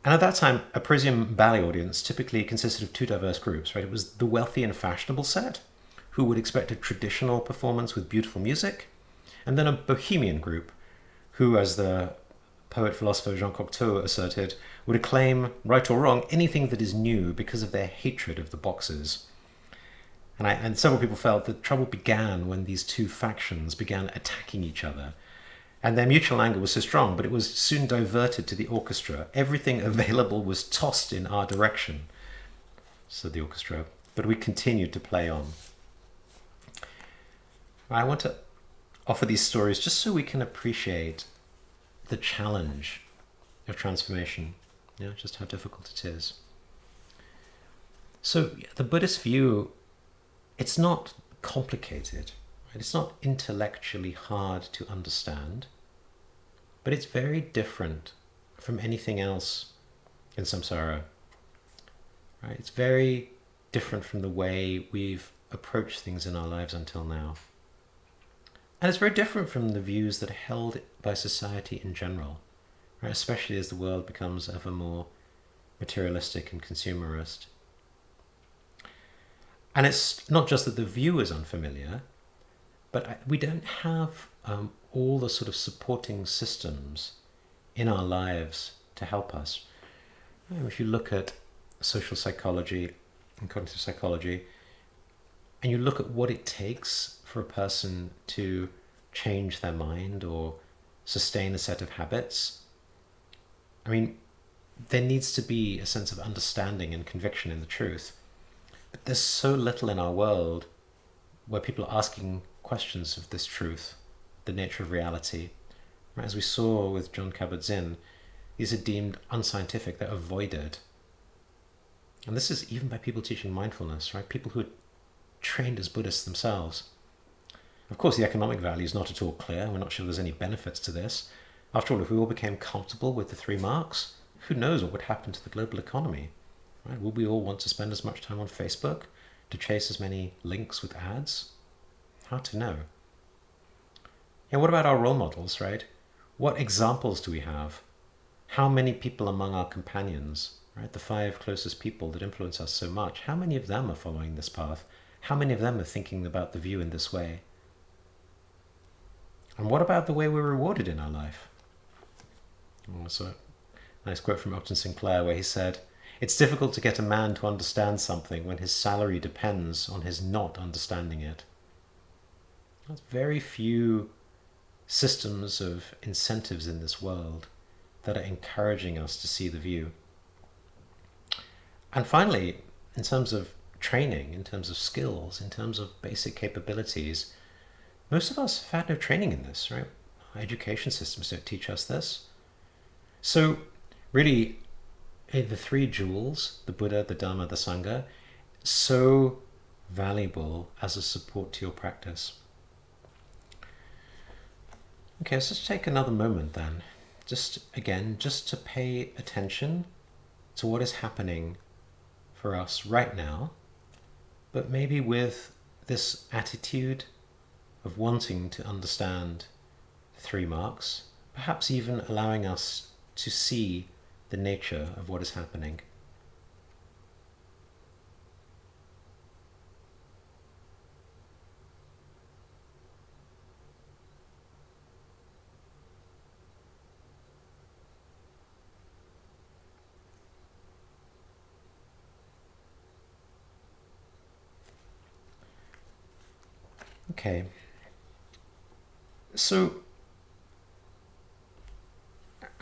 And at that time, a Parisian ballet audience typically consisted of two diverse groups, right? It was the wealthy and fashionable set, who would expect a traditional performance with beautiful music, and then a bohemian group, who, as the poet-philosopher Jean Cocteau asserted, would acclaim, right or wrong, anything that is new because of their hatred of the boxes. And several people felt that trouble began when these two factions began attacking each other. And their mutual anger was so strong, but it was soon diverted to the orchestra. Everything available was tossed in our direction, said the orchestra, but we continued to play on. I want to offer these stories just so we can appreciate the challenge of transformation, just how difficult it is. So the Buddhist view, it's not complicated, right? It's not intellectually hard to understand, but it's very different from anything else in samsara, right? It's very different from the way we've approached things in our lives until now. And it's very different from the views that are held by society in general, right? Especially as the world becomes ever more materialistic and consumerist. And it's not just that the view is unfamiliar, but we don't have all the sort of supporting systems in our lives to help us. If you look at social psychology and cognitive psychology, and you look at what it takes for a person to change their mind or sustain a set of habits, I mean, there needs to be a sense of understanding and conviction in the truth. But there's so little in our world where people are asking questions of this truth, the nature of reality. Right? As we saw with John Kabat-Zinn, these are deemed unscientific, they're avoided. And this is even by people teaching mindfulness, right? People who are trained as Buddhists themselves. Of course, the economic value is not at all clear. We're not sure there's any benefits to this. After all, if we all became comfortable with the 3 marks, who knows what would happen to the global economy? Right? Would we all want to spend as much time on Facebook to chase as many links with ads? Hard to know. And what about our role models, right? What examples do we have? How many people among our companions, right, the 5 closest people that influence us so much, how many of them are following this path? How many of them are thinking about the view in this way? And what about the way we're rewarded in our life? So a nice quote from Upton Sinclair where he said, "It's difficult to get a man to understand something when his salary depends on his not understanding it." There's very few systems of incentives in this world that are encouraging us to see the view. And finally, in terms of training, in terms of skills, in terms of basic capabilities, most of us have had no training in this, right? Our education systems don't teach us this. So really, the 3 jewels, the Buddha, the Dharma, the Sangha, so valuable as a support to your practice. Okay, so let's take another moment then. Just to pay attention to what is happening for us right now, but maybe with this attitude of wanting to understand the 3 marks, perhaps even allowing us to see the nature of what is happening. Okay, so,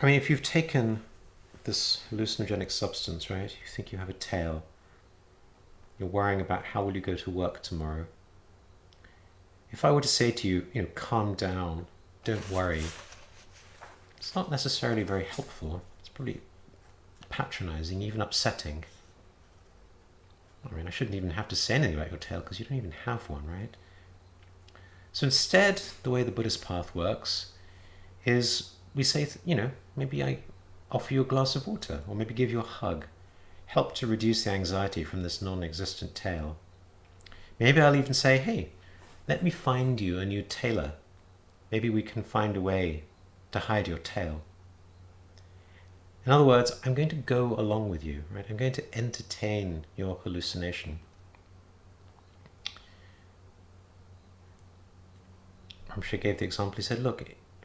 I mean, if you've taken this hallucinogenic substance, right, you think you have a tail, you're worrying about how will you go to work tomorrow. If I were to say to you, calm down, don't worry, it's not necessarily very helpful. It's probably patronizing, even upsetting. I mean, I shouldn't even have to say anything about your tail because you don't even have one, right? So instead, the way the Buddhist path works is we say, maybe I offer you a glass of water, or maybe give you a hug, help to reduce the anxiety from this non-existent tail. Maybe I'll even say, hey, let me find you a new tailor. Maybe we can find a way to hide your tail. In other words, I'm going to go along with you, right? I'm going to entertain your hallucination. Rinpoche gave the example, he said, look,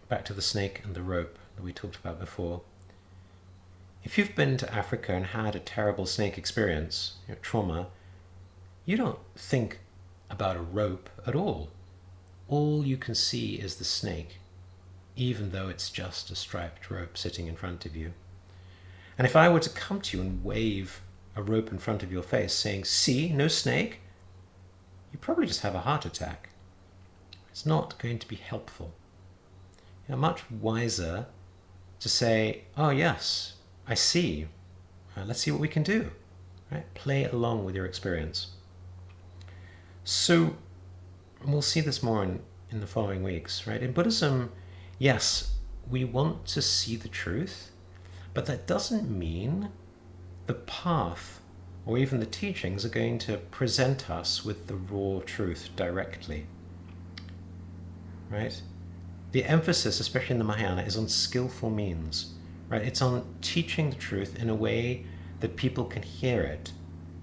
back to the snake and the rope that we talked about before. If you've been to Africa and had a terrible snake experience, trauma, you don't think about a rope at all. All you can see is the snake, even though it's just a striped rope sitting in front of you. And if I were to come to you and wave a rope in front of your face saying, see, no snake, you probably just have a heart attack. It's not going to be helpful. You're much wiser to say, oh yes, I see. Let's see what we can do. Right? Play along with your experience. So we'll see this more in the following weeks. Right? In Buddhism, yes, we want to see the truth, but that doesn't mean the path or even the teachings are going to present us with the raw truth directly. Right? The emphasis, especially in the Mahayana, is on skillful means. Right? It's on teaching the truth in a way that people can hear it.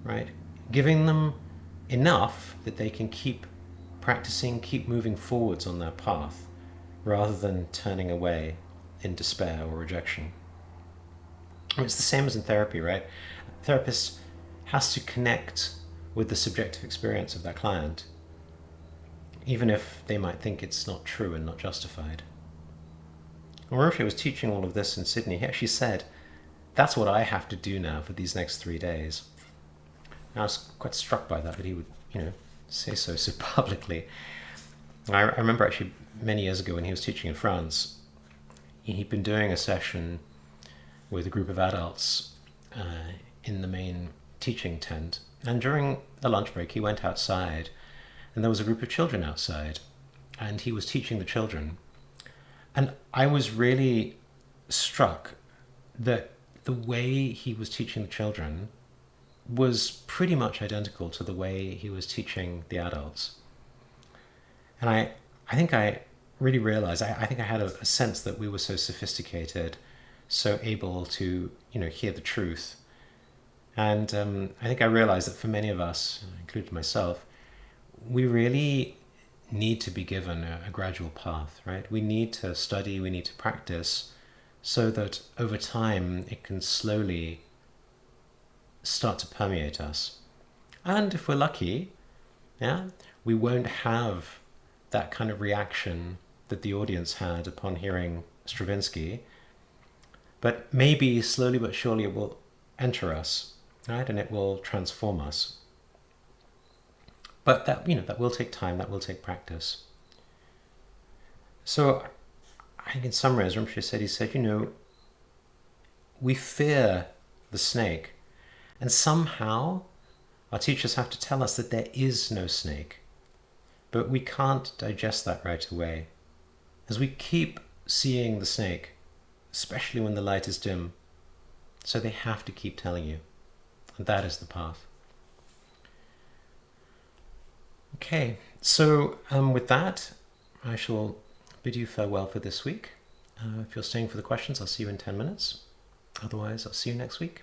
Right? Giving them enough that they can keep practicing, keep moving forwards on their path, rather than turning away in despair or rejection. It's the same as in therapy, right? A therapist has to connect with the subjective experience of their client, even if they might think it's not true and not justified. And Rinpoche was teaching all of this in Sydney. He actually said, that's what I have to do now for these next 3 days. And I was quite struck by that he would, say so publicly. I remember actually many years ago when he was teaching in France, he'd been doing a session with a group of adults in the main teaching tent. And during the lunch break, he went outside, and there was a group of children outside, and he was teaching the children. And I was really struck that the way he was teaching the children was pretty much identical to the way he was teaching the adults. And I think I really realized, I think I had a sense that we were so sophisticated, so able to, hear the truth. And I think I realized that for many of us, including myself, we really need to be given a gradual path, right? We need to study, we need to practice, so that over time it can slowly start to permeate us. And if we're lucky, we won't have that kind of reaction that the audience had upon hearing Stravinsky, but maybe slowly but surely it will enter us, right? And it will transform us. But that will take time, that will take practice. So I think in summary, as Rinpoche said, we fear the snake, and somehow our teachers have to tell us that there is no snake. But we can't digest that right away. As we keep seeing the snake, especially when the light is dim, so they have to keep telling you. And that is the path. Okay, so with that, I shall bid you farewell for this week. If you're staying for the questions, I'll see you in 10 minutes. Otherwise, I'll see you next week.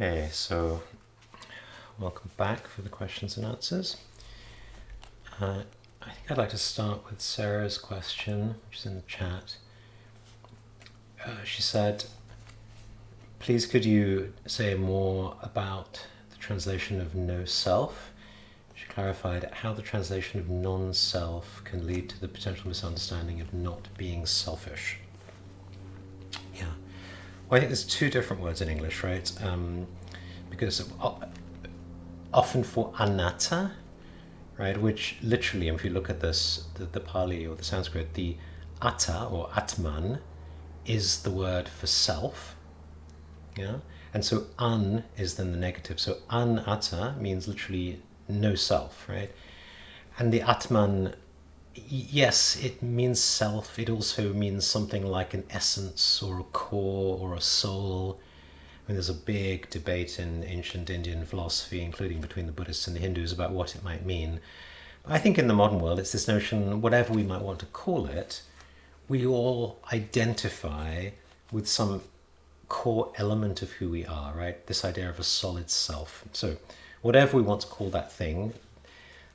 Okay, so welcome back for the questions and answers. I think I'd like to start with Sarah's question, which is in the chat. She said, please could you say more about the translation of no self? She clarified how the translation of non-self can lead to the potential misunderstanding of not being selfish. Yeah. Well, I think there's two different words in English, right? Because often for anatta, right, which literally, if you look at this, the Pali or the Sanskrit, the atta or atman is the word for self, yeah? And so an is then the negative. So anatta means literally no self, right? And the atman, yes, it means self. It also means something like an essence or a core or a soul. I mean, there's a big debate in ancient Indian philosophy, including between the Buddhists and the Hindus, about what it might mean. But I think in the modern world, it's this notion, whatever we might want to call it, we all identify with some core element of who we are, right? This idea of a solid self. So whatever we want to call that thing,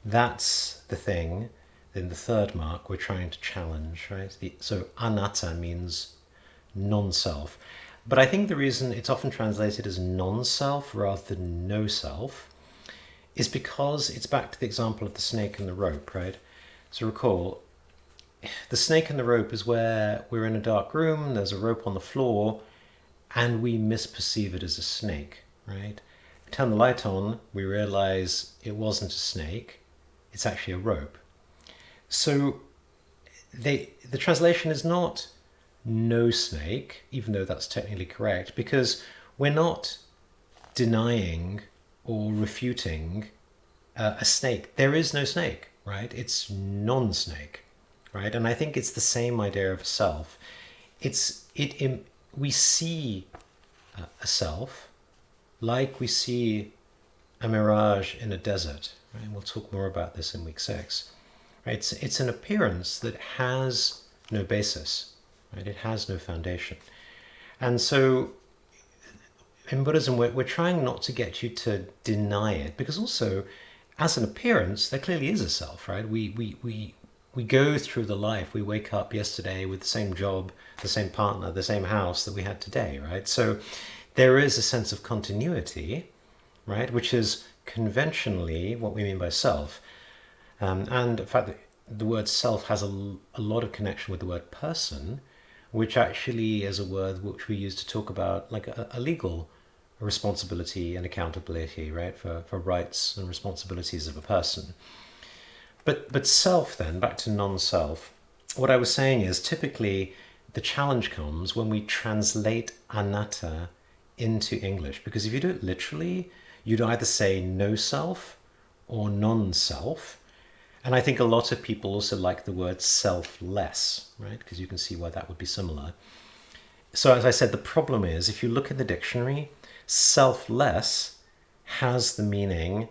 that's the thing. Then the third mark we're trying to challenge, right? So anatta means non-self. But I think the reason it's often translated as non-self rather than no self is because it's back to the example of the snake and the rope, right? So recall, the snake and the rope is where we're in a dark room, there's a rope on the floor, and we misperceive it as a snake, right? We turn the light on, we realize it wasn't a snake, it's actually a rope. So the translation is not no snake, even though that's technically correct, because we're not denying or refuting a snake. There is no snake, right? It's non-snake, right? And I think it's the same idea of self. We see a self like we see a mirage in a desert, right? And we'll talk more about this in week 6. Right? It's an appearance that has no basis, right? It has no foundation. And so in Buddhism, we're trying not to get you to deny it, because also, as an appearance, there clearly is a self, right? We go through the life. We wake up yesterday with the same job, the same partner, the same house that we had today, right? So there is a sense of continuity, right? Which is conventionally what we mean by self. And in fact, the word self has a lot of connection with the word person, which actually is a word which we use to talk about like a legal responsibility and accountability, right, for rights and responsibilities of a person. But self then, back to non-self, what I was saying is typically the challenge comes when we translate anatta into English, because if you do it literally, you'd either say no self or non-self. And I think a lot of people also like the word selfless, right? Because you can see why that would be similar. So as I said, the problem is, if you look in the dictionary, selfless has the meaning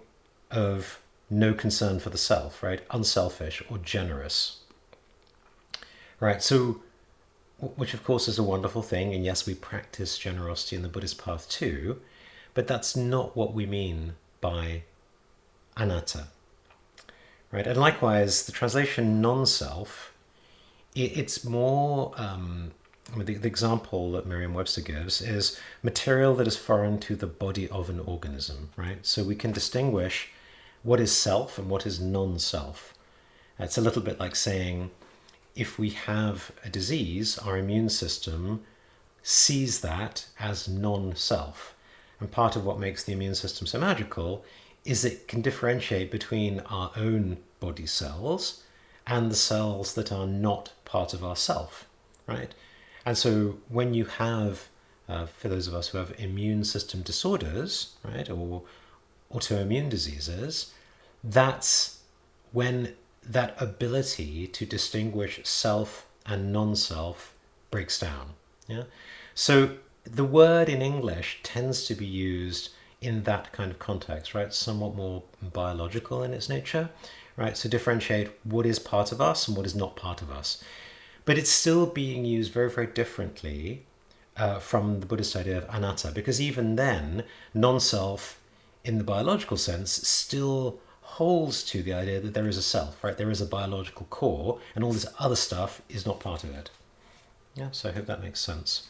of no concern for the self, right? Unselfish or generous, right? So, which of course is a wonderful thing. And yes, we practice generosity in the Buddhist path too, but that's not what we mean by anatta. Right, and likewise, the translation non-self, it's more, the example that Merriam-Webster gives is material that is foreign to the body of an organism, right? So we can distinguish what is self and what is non-self. It's a little bit like saying, if we have a disease, our immune system sees that as non-self. And part of what makes the immune system so magical is it can differentiate between our own body cells and the cells that are not part of our self, right? And so when you have, for those of us who have immune system disorders, right, or autoimmune diseases, that's when that ability to distinguish self and non-self breaks down. Yeah. So the word in English tends to be used in that kind of context, right? Somewhat more biological in its nature, right? So differentiate what is part of us and what is not part of us. But it's still being used very, very differently from the Buddhist idea of anatta, because even then, non-self in the biological sense still holds to the idea that there is a self, right? There is a biological core, and all this other stuff is not part of it. Yeah, so I hope that makes sense.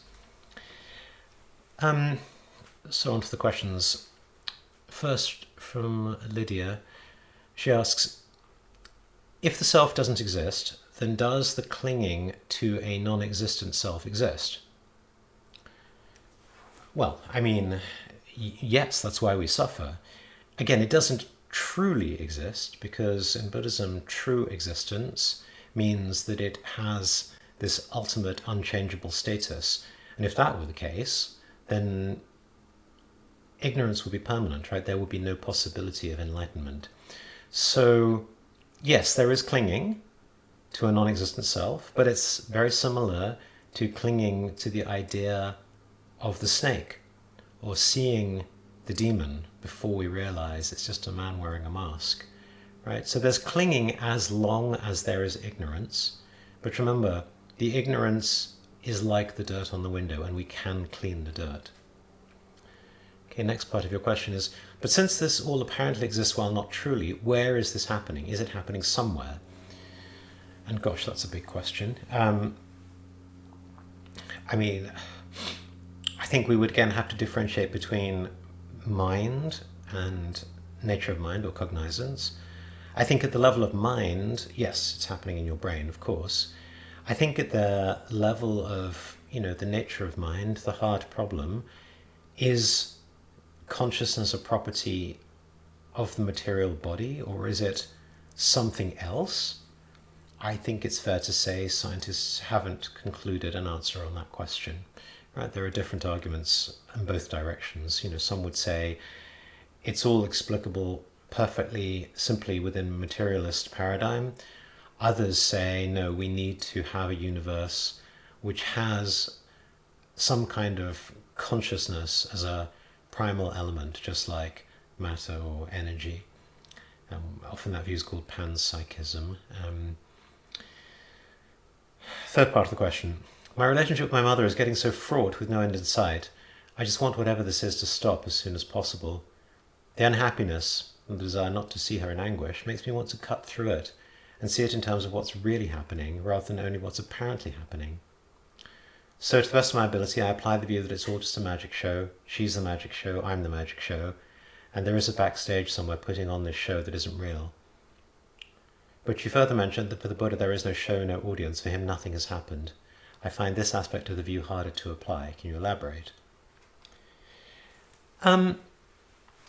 So on to the questions. First, from Lydia, she asks, if the self doesn't exist, then does the clinging to a non-existent self exist? Well, I mean, yes, that's why we suffer. Again, it doesn't truly exist, because in Buddhism, true existence means that it has this ultimate unchangeable status. And if that were the case, then ignorance would be permanent, right? There would be no possibility of enlightenment. So, yes, there is clinging to a non-existent self, but it's very similar to clinging to the idea of the snake, or seeing the demon before we realize it's just a man wearing a mask, right? So there's clinging as long as there is ignorance. But remember, the ignorance is like the dirt on the window, and we can clean the dirt. Okay, next part of your question is, but since this all apparently exists while not truly, where is this happening? Is it happening somewhere? And gosh, that's a big question. I mean, I think we would again have to differentiate between mind and nature of mind, or cognizance. I think at the level of mind, yes, it's happening in your brain, of course. I think at the level of, the nature of mind, the hard problem is consciousness a property of the material body, or is it something else? I think it's fair to say scientists haven't concluded an answer on that question. Right? There are different arguments in both directions. Some would say it's all explicable perfectly simply within materialist paradigm. Others say, no, we need to have a universe which has some kind of consciousness as a primal element, just like matter or energy. Often that view is called panpsychism. Third part of the question. My relationship with my mother is getting so fraught with no end in sight. I just want whatever this is to stop as soon as possible. The unhappiness and the desire not to see her in anguish makes me want to cut through it and see it in terms of what's really happening rather than only what's apparently happening. So to the best of my ability, I apply the view that it's all just a magic show. She's the magic show, I'm the magic show, and there is a backstage somewhere putting on this show that isn't real. But you further mentioned that for the Buddha there is no show, no audience. For him nothing has happened. I find this aspect of the view harder to apply. Can you elaborate?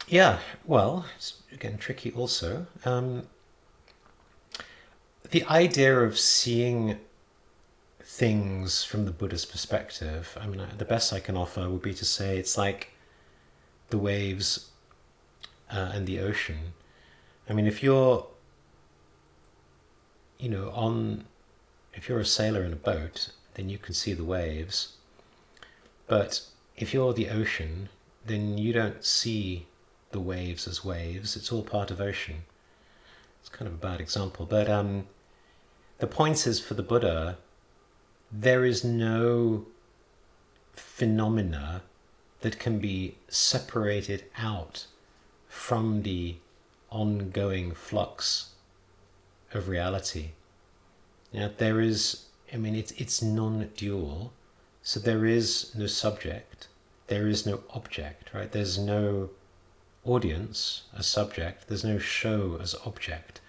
Yeah, well, it's again tricky also. The idea of seeing things from the Buddhist perspective, I mean, the best I can offer would be to say it's like the waves and the ocean. I mean, if you're if you're a sailor in a boat, then you can see the waves. But if you're the ocean, then you don't see the waves as waves. It's all part of ocean. It's kind of a bad example. But the point is, for the Buddha, there is no phenomena that can be separated out from the ongoing flux of reality. There is, it's non-dual, so there is no subject, there is no object, right? There's no audience as subject, there's no show as object,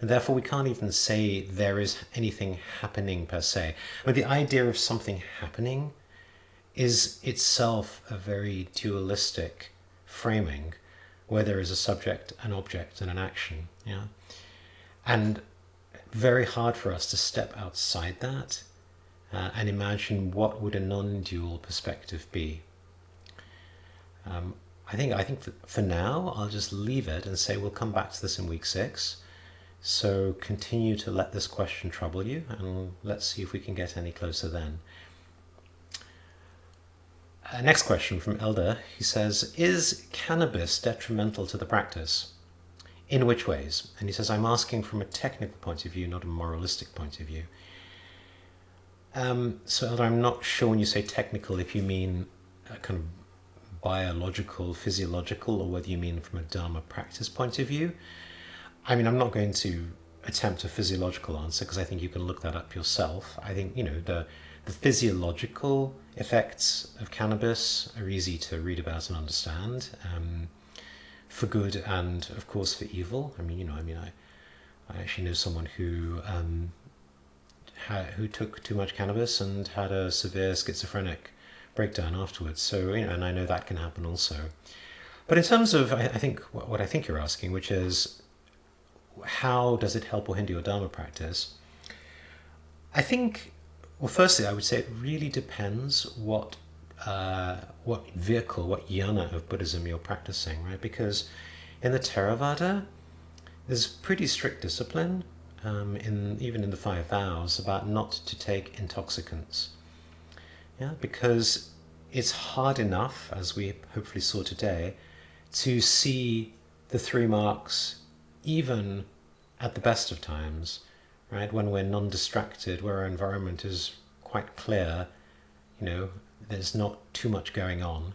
and therefore we can't even say there is anything happening per se. The idea of something happening is itself a very dualistic framing, where there is a subject, an object, and an action. And very hard for us to step outside that and imagine what would a non-dual perspective be. I think for now I'll just leave it and say we'll come back to this in week 6. So continue to let this question trouble you, and let's see if we can get any closer then. Next question from Elder. He says, is cannabis detrimental to the practice? In which ways? And he says, I'm asking from a technical point of view, not a moralistic point of view. So, Elder, I'm not sure when you say technical if you mean a kind of biological, physiological, or whether you mean from a Dharma practice point of view. I mean, I'm not going to attempt a physiological answer because I think you can look that up yourself. I think, the physiological effects of cannabis are easy to read about and understand, for good and, of course, for evil. I actually know someone who took too much cannabis and had a severe schizophrenic breakdown afterwards. So, and I know that can happen also. But in terms of, I think, what I think you're asking, which is, how does it help or hinder your Dharma practice? I think, well, firstly, I would say it really depends what vehicle, what yana of Buddhism you're practicing, right? Because in the Theravada, there's pretty strict discipline, even in the five vows, about not to take intoxicants. Yeah, because it's hard enough, as we hopefully saw today, to see the three marks even at the best of times, right? When we're non-distracted, where our environment is quite clear, there's not too much going on.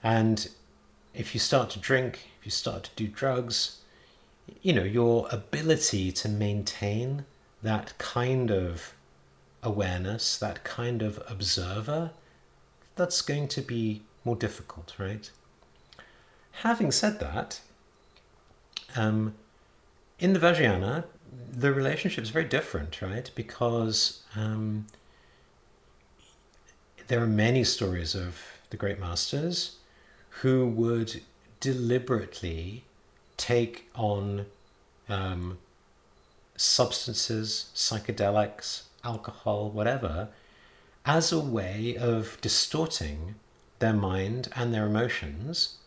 And if you start to drink, if you start to do drugs, your ability to maintain that kind of awareness, that kind of observer, that's going to be more difficult, right? Having said that, in the Vajrayana, the relationship is very different, right? Because there are many stories of the great masters who would deliberately take on substances, psychedelics, alcohol, whatever, as a way of distorting their mind and their emotions,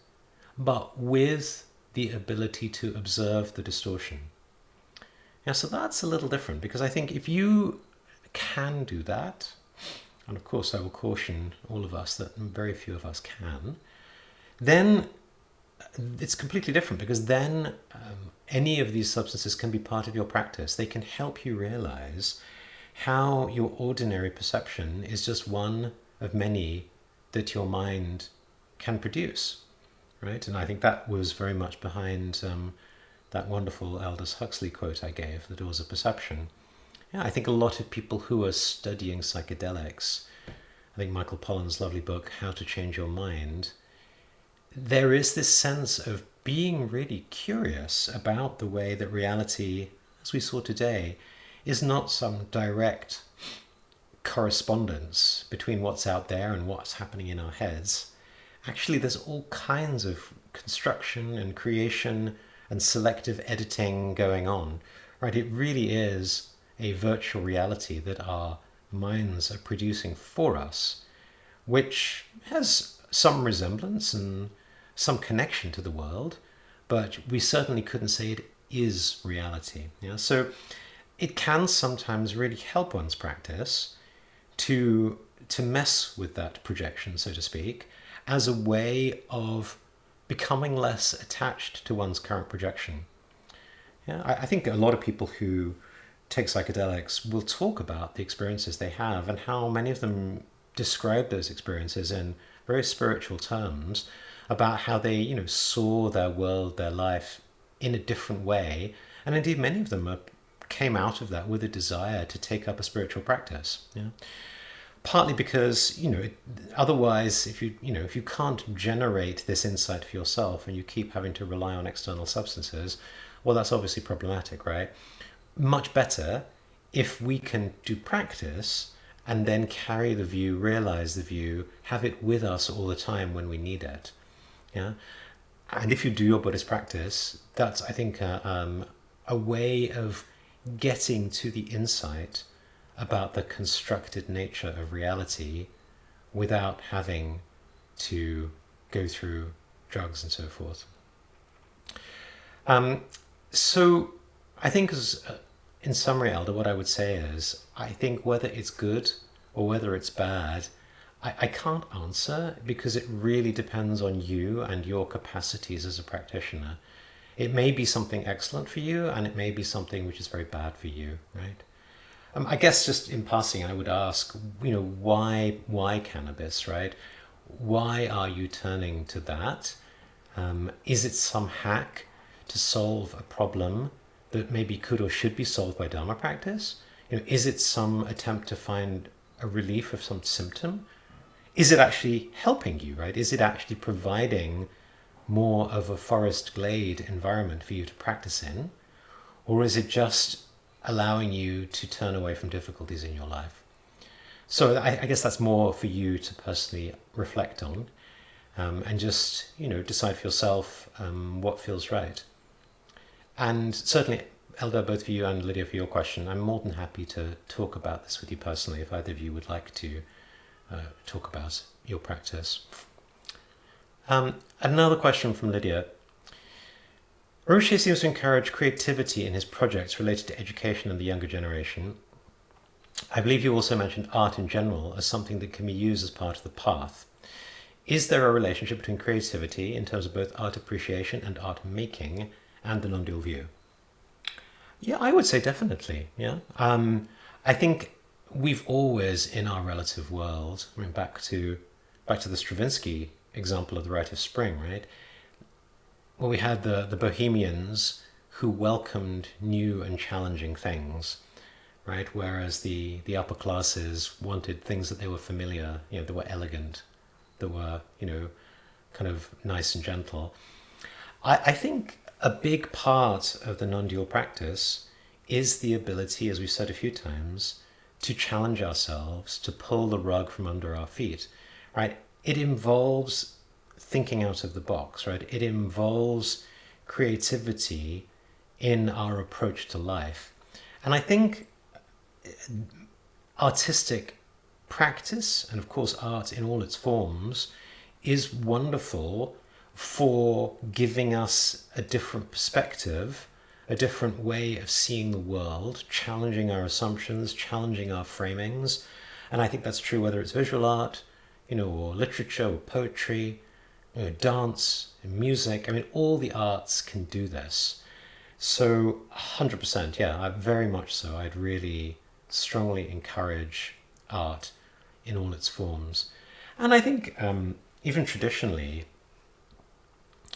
but with the ability to observe the distortion. Yeah, so that's a little different, because I think if you can do that, and of course I will caution all of us that very few of us can, then it's completely different, because then any of these substances can be part of your practice. They can help you realize how your ordinary perception is just one of many that your mind can produce, right? And I think that was very much behind that wonderful Aldous Huxley quote I gave, The Doors of Perception. Yeah, I think a lot of people who are studying psychedelics, I think Michael Pollan's lovely book, How to Change Your Mind, there is this sense of being really curious about the way that reality, as we saw today, is not some direct correspondence between what's out there and what's happening in our heads. Actually, there's all kinds of construction and creation and selective editing going on, right? It really is a virtual reality that our minds are producing for us, which has some resemblance and some connection to the world, but we certainly couldn't say it is reality. Yeah? So it can sometimes really help one's practice to mess with that projection, so to speak, as a way of becoming less attached to one's current projection. Yeah, I think a lot of people who take psychedelics will talk about the experiences they have and how many of them describe those experiences in very spiritual terms, about how they, saw their world, their life in a different way. And indeed, many of them came out of that with a desire to take up a spiritual practice. Yeah? Partly because, otherwise, if you can't generate this insight for yourself and you keep having to rely on external substances, well, that's obviously problematic, right? Much better if we can do practice and then carry the view, realize the view, have it with us all the time when we need it. Yeah, and if you do your Buddhist practice, that's, I think, a way of getting to the insight about the constructed nature of reality without having to go through drugs and so forth. So I think, in summary, Elder, what I would say is, I think whether it's good or whether it's bad, I can't answer, because it really depends on you and your capacities as a practitioner. It may be something excellent for you, and it may be something which is very bad for you, right? I guess just in passing, I would ask, why cannabis, right? Why are you turning to that? Is it some hack to solve a problem that maybe could or should be solved by Dharma practice? Is it some attempt to find a relief of some symptom? Is it actually helping you, right? Is it actually providing more of a forest glade environment for you to practice in? Or is it just allowing you to turn away from difficulties in your life? So I guess that's more for you to personally reflect on, and just decide for yourself what feels right. And certainly, Elder, both for you and Lydia, for your question, I'm more than happy to talk about this with you personally if either of you would like to talk about your practice. Another question from Lydia. Roche seems to encourage creativity in his projects related to education and the younger generation. I believe you also mentioned art in general as something that can be used as part of the path. Is there a relationship between creativity in terms of both art appreciation and art making and the non-dual view? Yeah, I would say definitely. Yeah, I think we've always in our relative world. I mean, back to the Stravinsky example of the Rite of Spring, right? Well, we had the Bohemians who welcomed new and challenging things, right? Whereas the upper classes wanted things that they were familiar, that were elegant, that were, kind of nice and gentle. I think a big part of the non-dual practice is the ability, as we've said a few times, to challenge ourselves, to pull the rug from under our feet, right? It involves thinking out of the box, right? It involves creativity in our approach to life. And I think artistic practice, and of course art in all its forms, is wonderful for giving us a different perspective, a different way of seeing the world, challenging our assumptions, challenging our framings. And I think that's true whether it's visual art, or literature or poetry, dance, and music. I mean, all the arts can do this. So 100%, yeah, very much so. I'd really strongly encourage art in all its forms. And I think even traditionally,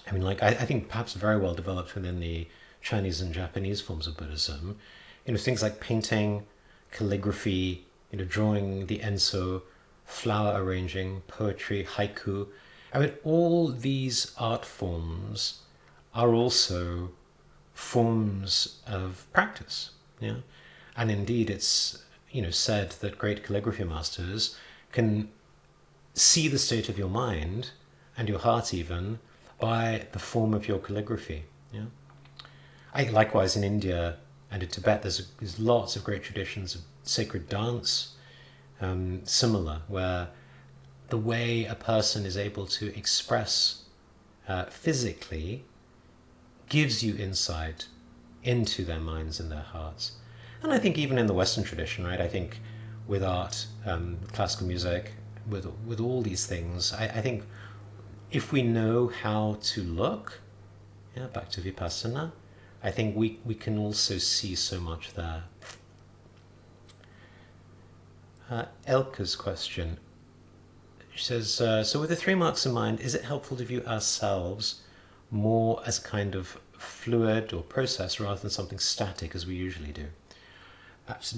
I mean, I think perhaps very well developed within the Chinese and Japanese forms of Buddhism, things like painting, calligraphy, drawing the enso, flower arranging, poetry, haiku. I mean, all these art forms are also forms of practice. Yeah, and indeed, it's said that great calligraphy masters can see the state of your mind and your heart even by the form of your calligraphy. Yeah, likewise in India and in Tibet, there's lots of great traditions of sacred dance, similar, where the way a person is able to express physically gives you insight into their minds and their hearts. And I think even in the Western tradition, right, I think with art, classical music, with all these things, I think if we know how to look, back to Vipassana, I think we can also see so much there. Elka's question. She says, so with the 3 marks in mind, is it helpful to view ourselves more as a kind of fluid or process rather than something static as we usually do?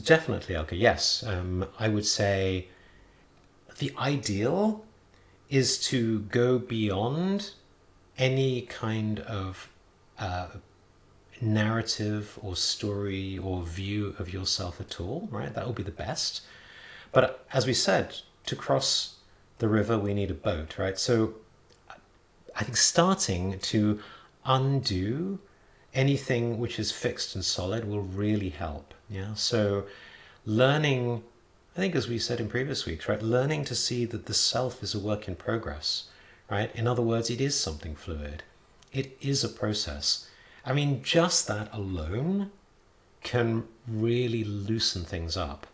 Definitely, Elka, yes. I would say the ideal is to go beyond any kind of narrative or story or view of yourself at all, right? That would be the best. But as we said, to cross the river, we need a boat, right? So I think starting to undo anything which is fixed and solid will really help. Yeah. So learning, I think as we said in previous weeks, right? Learning to see that the self is a work in progress, right? In other words, it is something fluid. It is a process. I mean, just that alone can really loosen things up.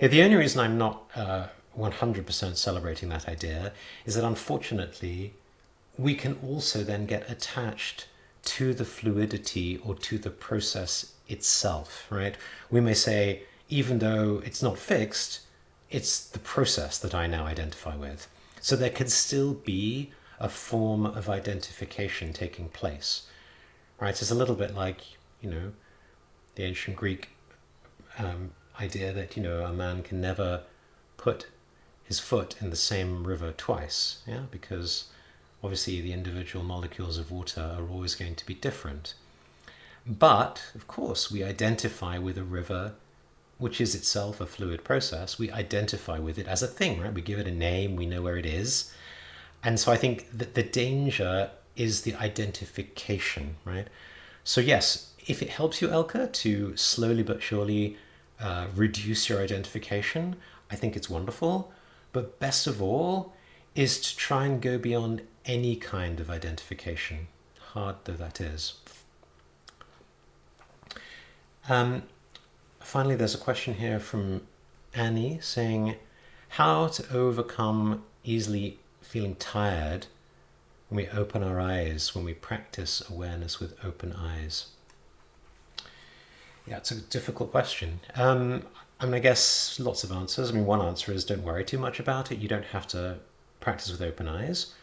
Yeah, the only reason I'm not 100% celebrating that idea is that unfortunately we can also then get attached to the fluidity or to the process itself, right? We may say even though it's not fixed, it's the process that I now identify with. So there can still be a form of identification taking place, right? It's a little bit like, the ancient Greek idea that, a man can never put his foot in the same river twice, yeah, because obviously the individual molecules of water are always going to be different. But, of course, we identify with a river, which is itself a fluid process. We identify with it as a thing, right? We give it a name, we know where it is. And so I think that the danger is the identification, right? So yes, if it helps you, Elka, to slowly but surely reduce your identification, I think it's wonderful. But best of all is to try and go beyond any kind of identification, hard though that is. Finally, there's a question here from Annie saying, how to overcome easily feeling tired when we open our eyes, when we practice awareness with open eyes? Yeah, it's a difficult question. I guess lots of answers. One answer is don't worry too much about it. You don't have to practice with open eyes.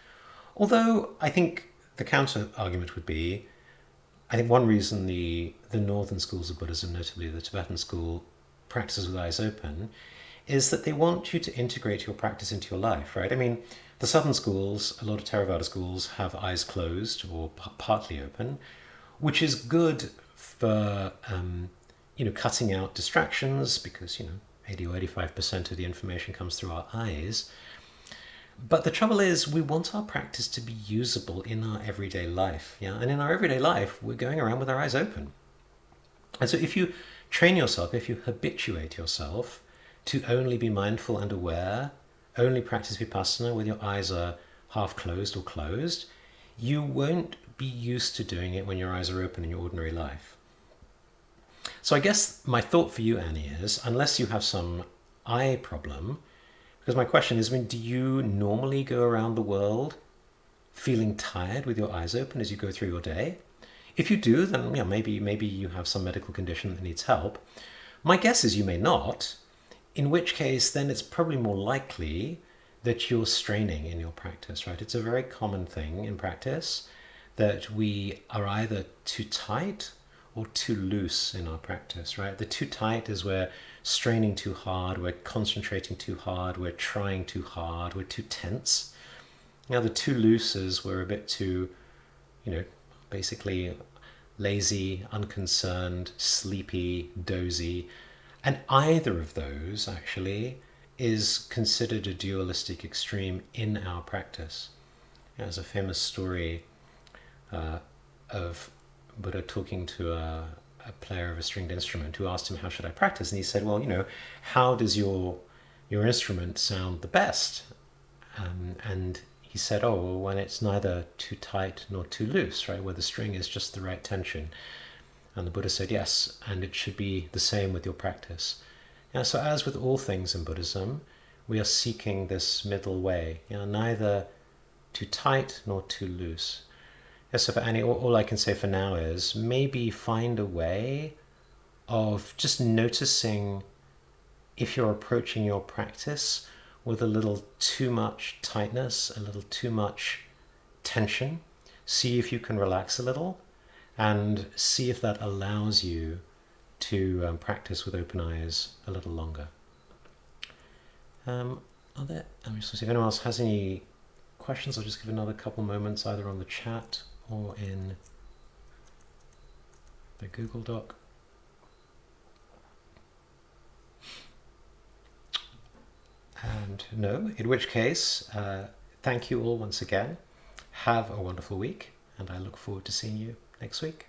Although I think the counter argument would be, I think one reason the northern schools of Buddhism, notably the Tibetan school, practices with eyes open, is that they want you to integrate your practice into your life, right? The southern schools, a lot of Theravada schools, have eyes closed or partly open, which is good for cutting out distractions, because 80 or 85% of the information comes through our eyes. But the trouble is, we want our practice to be usable in our everyday life. Yeah? And in our everyday life, we're going around with our eyes open. And so if you train yourself, if you habituate yourself to only be mindful and aware, only practice Vipassana with your eyes are half closed or closed, you won't be used to doing it when your eyes are open in your ordinary life. So I guess my thought for you, Annie, is unless you have some eye problem, because my question is, do you normally go around the world feeling tired with your eyes open as you go through your day? If you do, then maybe you have some medical condition that needs help. My guess is you may not, in which case then it's probably more likely that you're straining in your practice, right? It's a very common thing in practice that we are either too tight or too loose in our practice, right? The too tight is we're straining too hard, we're concentrating too hard, we're trying too hard, we're too tense. Now the too loose is we're a bit too, basically lazy, unconcerned, sleepy, dozy. And either of those actually is considered a dualistic extreme in our practice. There's a famous story of Buddha talking to a player of a stringed instrument who asked him, how should I practice? And he said, well, how does your instrument sound the best? And he said, oh, well, when it's neither too tight nor too loose, right? Where the string is just the right tension. And the Buddha said, yes, and it should be the same with your practice. So as with all things in Buddhism, we are seeking this middle way, neither too tight nor too loose. So for Annie, all I can say for now is maybe find a way of just noticing if you're approaching your practice with a little too much tightness, a little too much tension. See if you can relax a little and see if that allows you to practice with open eyes a little longer. I'm just to see if anyone else has any questions. I'll just give another couple moments either on the chat or in the Google Doc. And no, in which case, thank you all once again. Have a wonderful week, and I look forward to seeing you next week.